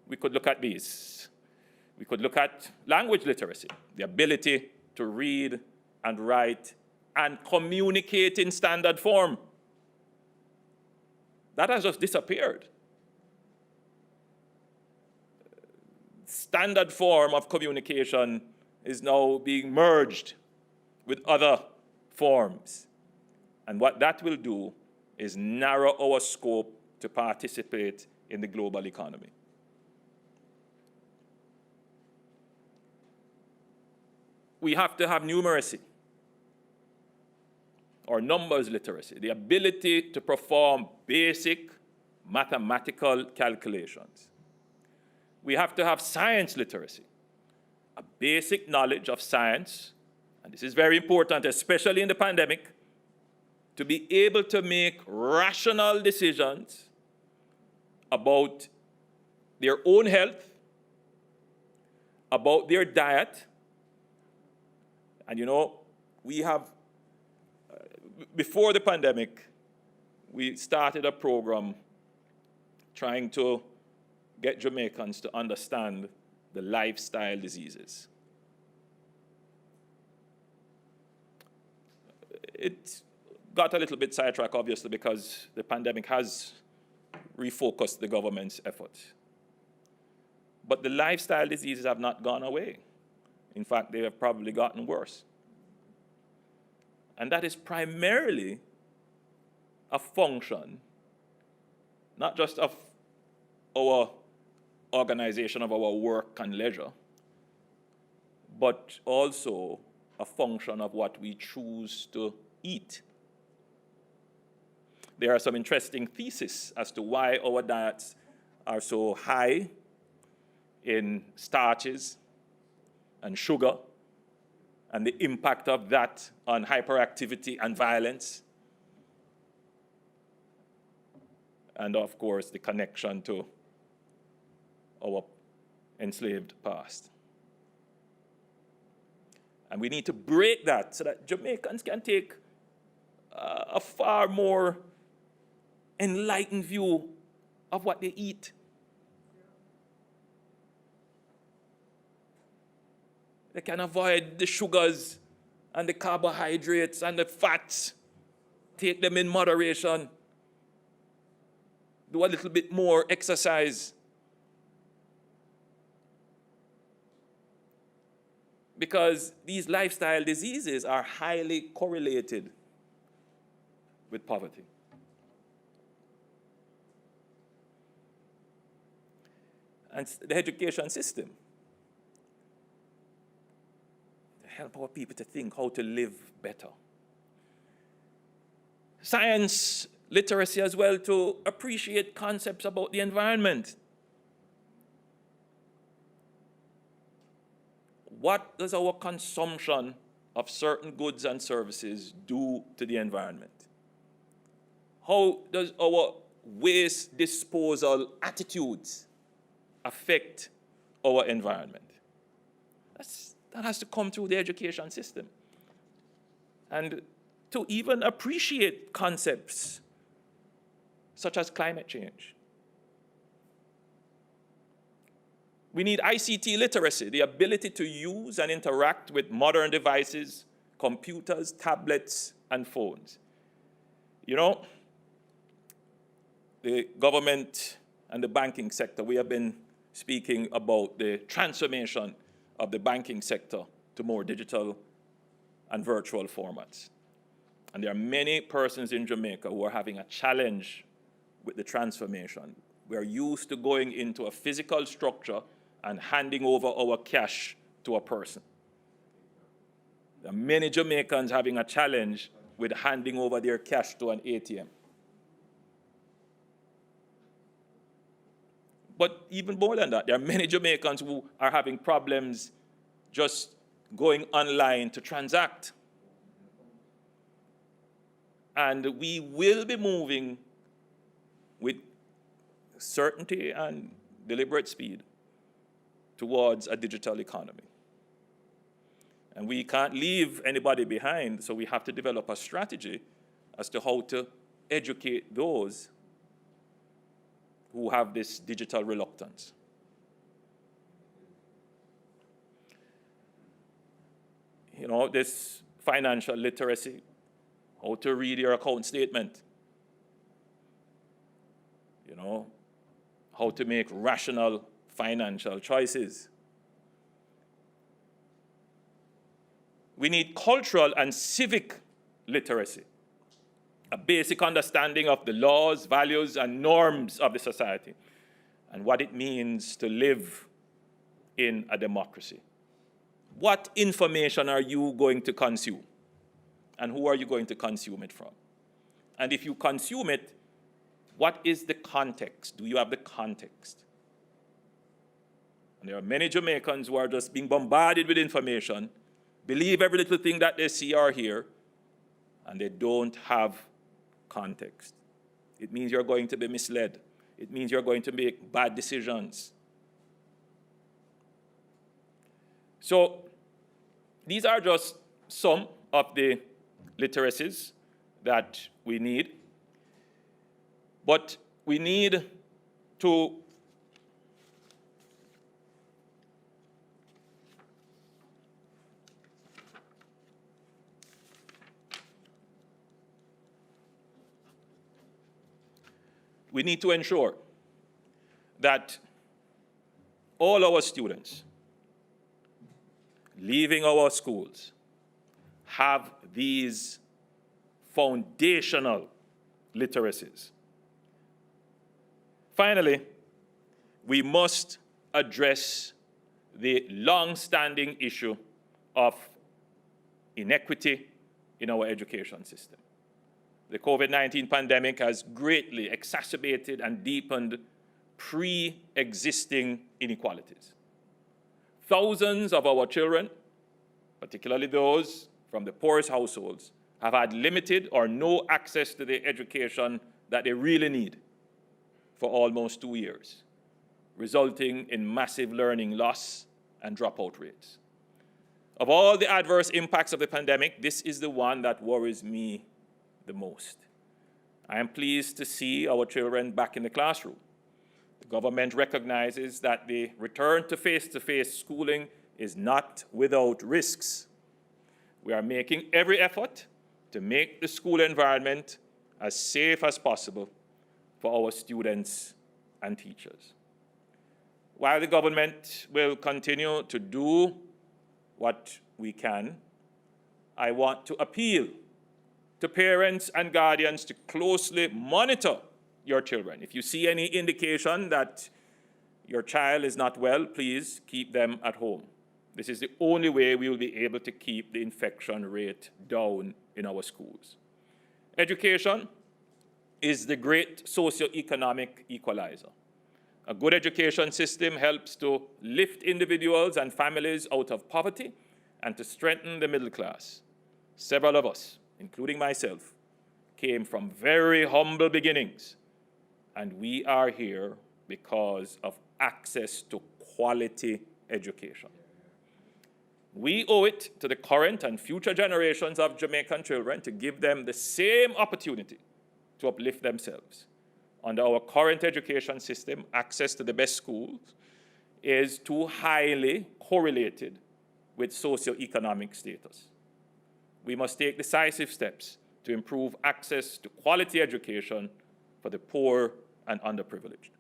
we could look at these. We could look at language literacy, the ability to read and write and communicate in standard form. That has just disappeared. Standard form of communication is now being merged with other forms. And what that will do is narrow our scope to participate in the global economy. We have to have numeracy, or numbers literacy, the ability to perform basic mathematical calculations. We have to have science literacy, a basic knowledge of science, and this is very important, especially in the pandemic, to be able to make rational decisions about their own health, about their diet. And you know, we have, before the pandemic, we started a program trying to get Jamaicans to understand the lifestyle diseases. It got a little bit sidetracked, obviously, because the pandemic has refocused the government's efforts. But the lifestyle diseases have not gone away. In fact, they have probably gotten worse. And that is primarily a function, not just of our organization of our work and leisure, but also a function of what we choose to eat. There are some interesting theses as to why our diets are so high in starches and sugar, and the impact of that on hyperactivity and violence. And of course, the connection to our enslaved past. And we need to break that so that Jamaicans can take a far more enlightened view of what they eat. They can avoid the sugars and the carbohydrates and the fats. Take them in moderation. Do a little bit more exercise. because these lifestyle diseases are highly correlated with poverty. And the education system to help our people to think how to live better. Science literacy as well, to appreciate concepts about the environment. What does our consumption of certain goods and services do to the environment? How does our waste disposal attitudes affect our environment? That has to come through the education system. And to even appreciate concepts such as climate change. We need ICT literacy, the ability to use and interact with modern devices, computers, tablets, and phones. You know, the government and the banking sector, we have been speaking about the transformation of the banking sector to more digital and virtual formats. And there are many persons in Jamaica who are having a challenge with the transformation. We are used to going into a physical structure and handing over our cash to a person. There are many Jamaicans having a challenge with handing over their cash to an ATM. But even more than that, there are many Jamaicans who are having problems just going online to transact. And we will be moving with certainty and deliberate speed towards a digital economy. And we can't leave anybody behind, so we have to develop a strategy as to how to educate those who have this digital reluctance. You know, this financial literacy, how to read your account statement, you know, how to make rational financial choices. We need cultural and civic literacy, a basic understanding of the laws, values, and norms of the society, and what it means to live in a democracy. What information are you going to consume? And who are you going to consume it from? And if you consume it, what is the context? Do you have the context? And there are many Jamaicans who are just being bombarded with information, believe every little thing that they see or hear, and they don't have context. It means you're going to be misled. It means you're going to make bad decisions. So these are just some of the literacies that we need. But we need to ensure that all our students leaving our schools have these foundational literacies. Finally, we must address the long-standing issue of inequity in our education system. The COVID-19 pandemic has greatly exacerbated and deepened pre-existing inequalities. Thousands of our children, particularly those from the poorest households, have had limited or no access to the education that they really need for almost 2 years, resulting in massive learning loss and dropout rates. Of all the adverse impacts of the pandemic, this is the one that worries me the most. I am pleased to see our children back in the classroom. The government recognizes that the return to face-to-face schooling is not without risks. We are making every effort to make the school environment as safe as possible for our students and teachers. While the government will continue to do what we can. I want to appeal to parents and guardians to closely monitor your children. If you see any indication that your child is not well, please keep them at home. This is the only way we will be able to keep the infection rate down in our schools. Education is the great socioeconomic equalizer. A good education system helps to lift individuals and families out of poverty and to strengthen the middle class. Several of us, including myself, came from very humble beginnings, and we are here because of access to quality education. We owe it to the current and future generations of Jamaican children to give them the same opportunity to uplift themselves. Under our current education system, access to the best schools is too highly correlated with socioeconomic status. We must take decisive steps to improve access to quality education for the poor and underprivileged.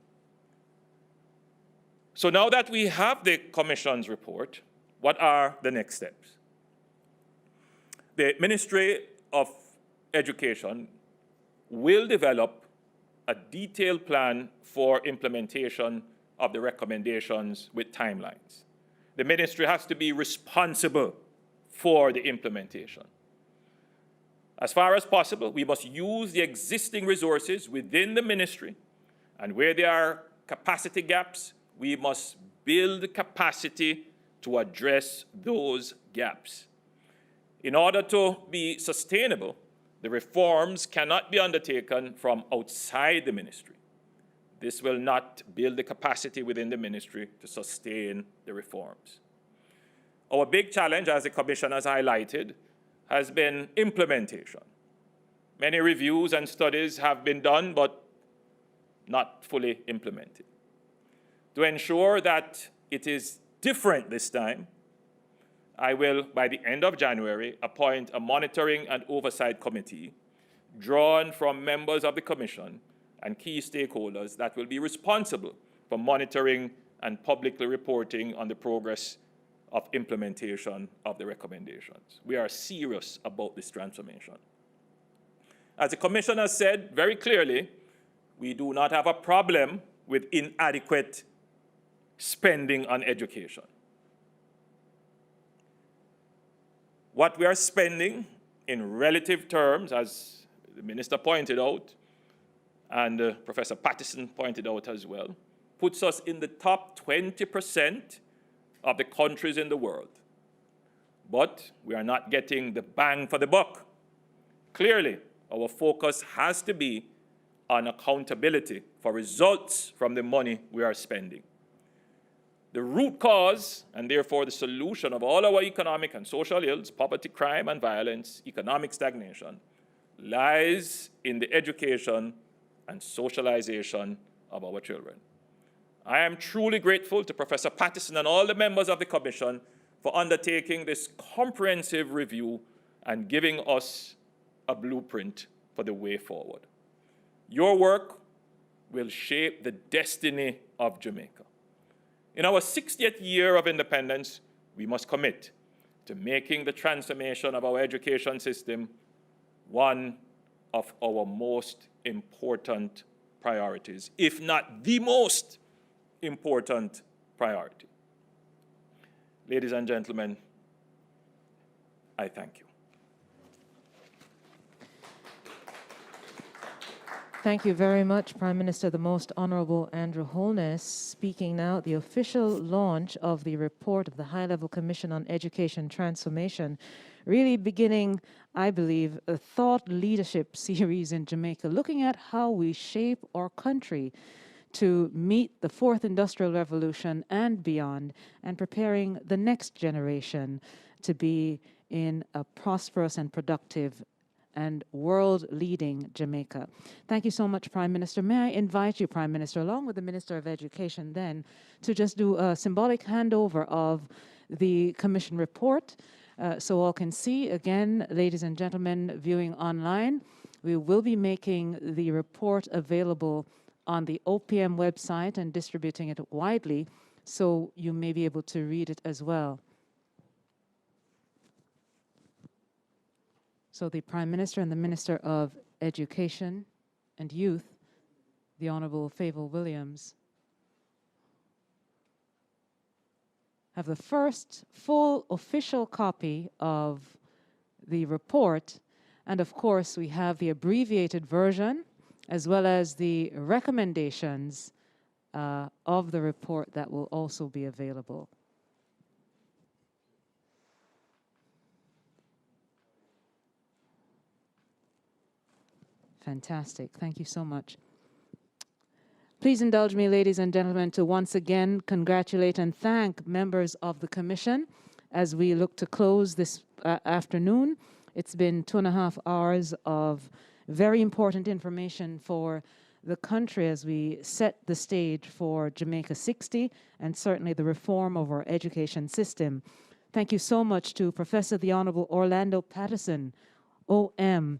So now that we have the Commission's report, what are the next steps? The Ministry of Education will develop a detailed plan for implementation of the recommendations with timelines. The ministry has to be responsible for the implementation. As far as possible, we must use the existing resources within the ministry, and where there are capacity gaps, we must build capacity to address those gaps. In order to be sustainable, the reforms cannot be undertaken from outside the ministry. This will not build the capacity within the ministry to sustain the reforms. Our big challenge, as the Commission has highlighted, has been implementation. Many reviews and studies have been done, but not fully implemented. To ensure that it is different this time, I will, by the end of January, appoint a monitoring and oversight committee drawn from members of the Commission and key stakeholders that will be responsible for monitoring and publicly reporting on the progress of implementation of the recommendations. We are serious about this transformation. As the Commission has said very clearly, we do not have a problem with inadequate spending on education. What we are spending in relative terms, as the Minister pointed out, and Professor Patterson pointed out as well, puts us in the top 20% of the countries in the world. But we are not getting the bang for the buck. Clearly, our focus has to be on accountability for results from the money we are spending. The root cause, and therefore the solution of all our economic and social ills, poverty, crime, and violence, economic stagnation, lies in the education and socialization of our children. I am truly grateful to Professor Patterson and all the members of the Commission for undertaking this comprehensive review and giving us a blueprint for the way forward. Your work will shape the destiny of Jamaica. In our 60th year of independence, we must commit to making the transformation of our education system one of our most important priorities, if not the most important priority. Ladies and gentlemen, I thank you. Thank you very much, Prime Minister, the Most Honorable Andrew Holness, speaking now at the official launch of the report of the High-Level Commission on Education Transformation, really beginning, I believe, a thought leadership series in Jamaica, looking at how we shape our country to meet the fourth industrial revolution and beyond, and preparing the next generation to be in a prosperous and productive and world-leading Jamaica. Thank you so much, Prime Minister. May I invite you, Prime Minister, along with the Minister of Education then, to just do a symbolic handover of the Commission report so all can see. Again, ladies and gentlemen viewing online, we will be making the report available on the OPM website and distributing it widely so you may be able to read it as well. So the Prime Minister and the Minister of Education and Youth, the Honourable Fable Williams, have the first full official copy of the report. And of course, we have the abbreviated version as well as the recommendations of the report that will also be available. Fantastic. Thank you so much. Please indulge me, ladies and gentlemen, to once again congratulate and thank members of the Commission as we look to close this afternoon. It's been 2.5 hours of very important information for the country as we set the stage for Jamaica 60 and certainly the reform of our education system. Thank you so much to Professor the Honorable Orlando Patterson, OM,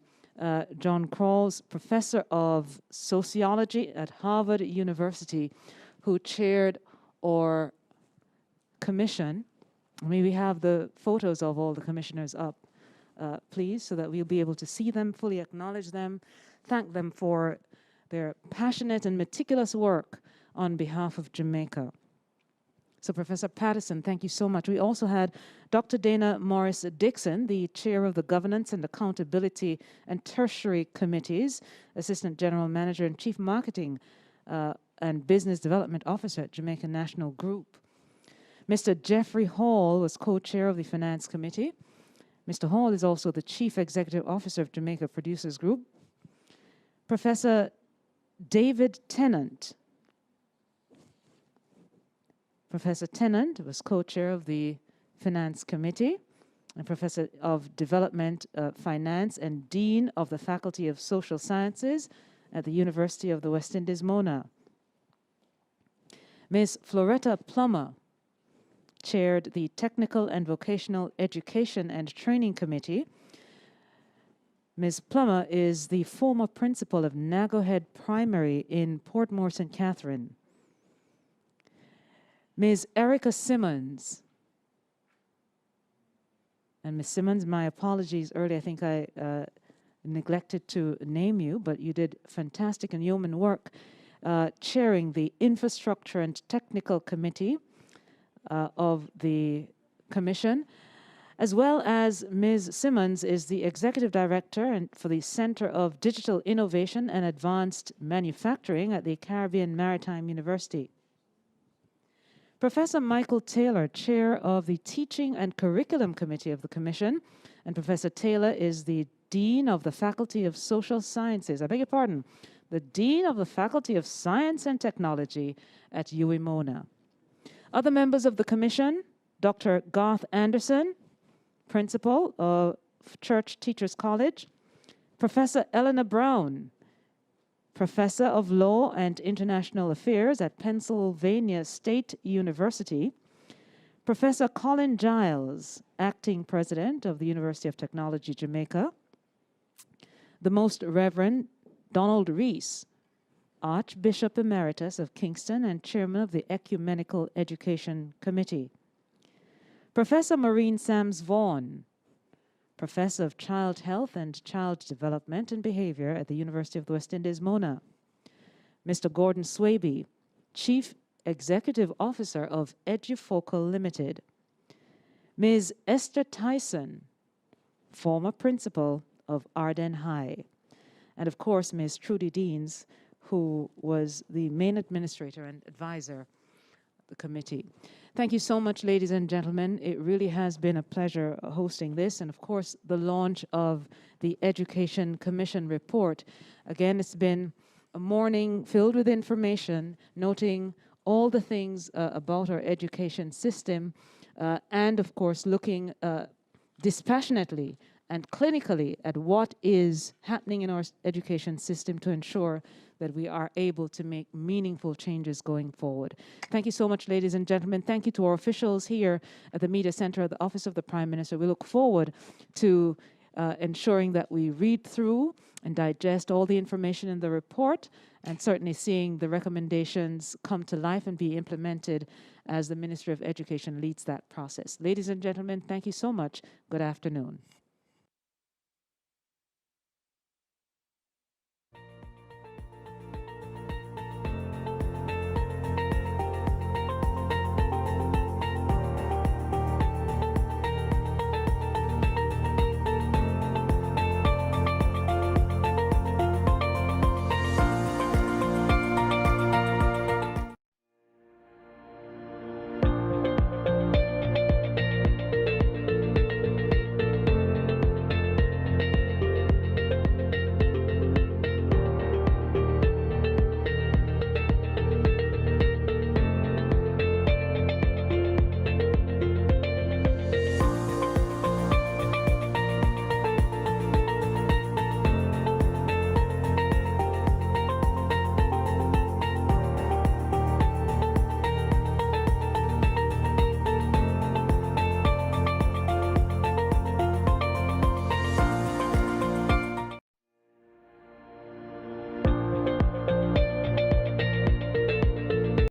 John Crawls, Professor of Sociology at Harvard University, who chaired our commission. May we have the photos of all the commissioners up, please, so that we'll be able to see them, fully acknowledge them, thank them for their passionate and meticulous work on behalf of Jamaica. So Professor Patterson, thank you so much. We also had Dr. Dana Morris Dixon, the chair of the Governance and Accountability and Tertiary Committees, Assistant General Manager and Chief Marketing and Business Development Officer at Jamaica National Group. Mr. Jeffrey Hall was co-chair of the Finance Committee. Mr. Hall is also the Chief Executive Officer of Jamaica Producers Group. Professor David Tennant. Professor Tennant was co-chair of the Finance Committee and Professor of Development Finance and Dean of the Faculty of Social Sciences at the University of the West Indies, Mona. Ms. Floretta Plummer chaired the Technical and Vocational Education and Training Committee. Ms. Plummer is the former principal of Nagohead Primary in Portmore, St. Catherine. Ms. Erica Simmons. And Ms. Simmons, my apologies earlier, I think I neglected to name you, but you did fantastic and yeoman work chairing the Infrastructure and Technical Committee of the Commission, as well as Ms. Simmons is the Executive Director for the Center of Digital Innovation and Advanced Manufacturing at the Caribbean Maritime University. Professor Michael Taylor, Chair of the Teaching and Curriculum Committee of the Commission, and Professor Taylor is the Dean of the Faculty of Social Sciences, I beg your pardon, the Dean of the Faculty of Science and Technology at UWI Mona. Other members of the Commission, Dr. Garth Anderson, Principal of Church Teachers College, Professor Eleanor Brown, Professor of Law and International Affairs at Pennsylvania State University, Professor Colin Giles, Acting President of the University of Technology, Jamaica, the Most Reverend Donald Rees, Archbishop Emeritus of Kingston and Chairman of the Ecumenical Education Committee, Professor Maureen Sams Vaughan, Professor of Child Health and Child Development and Behavior at the University of the West Indies, Mona, Mr. Gordon Swaby, Chief Executive Officer of Edufocal Limited, Ms. Esther Tyson, former Principal of Arden High, and of course, Ms. Trudy Deans, who was the main administrator and advisor of the committee. Thank you so much, ladies and gentlemen. It really has been a pleasure hosting this, and of course, the launch of the Education Commission report. Again, it's been a morning filled with information, noting all the things about our education system, and of course, looking dispassionately and clinically at what is happening in our education system to ensure that we are able to make meaningful changes going forward. Thank you so much, ladies and gentlemen. Thank you to our officials here at the Media Center at the Office of the Prime Minister. We look forward to ensuring that we read through and digest all the information in the report, and certainly seeing the recommendations come to life and be implemented as the Ministry of Education leads that process. Ladies and gentlemen, thank you so much. Good afternoon.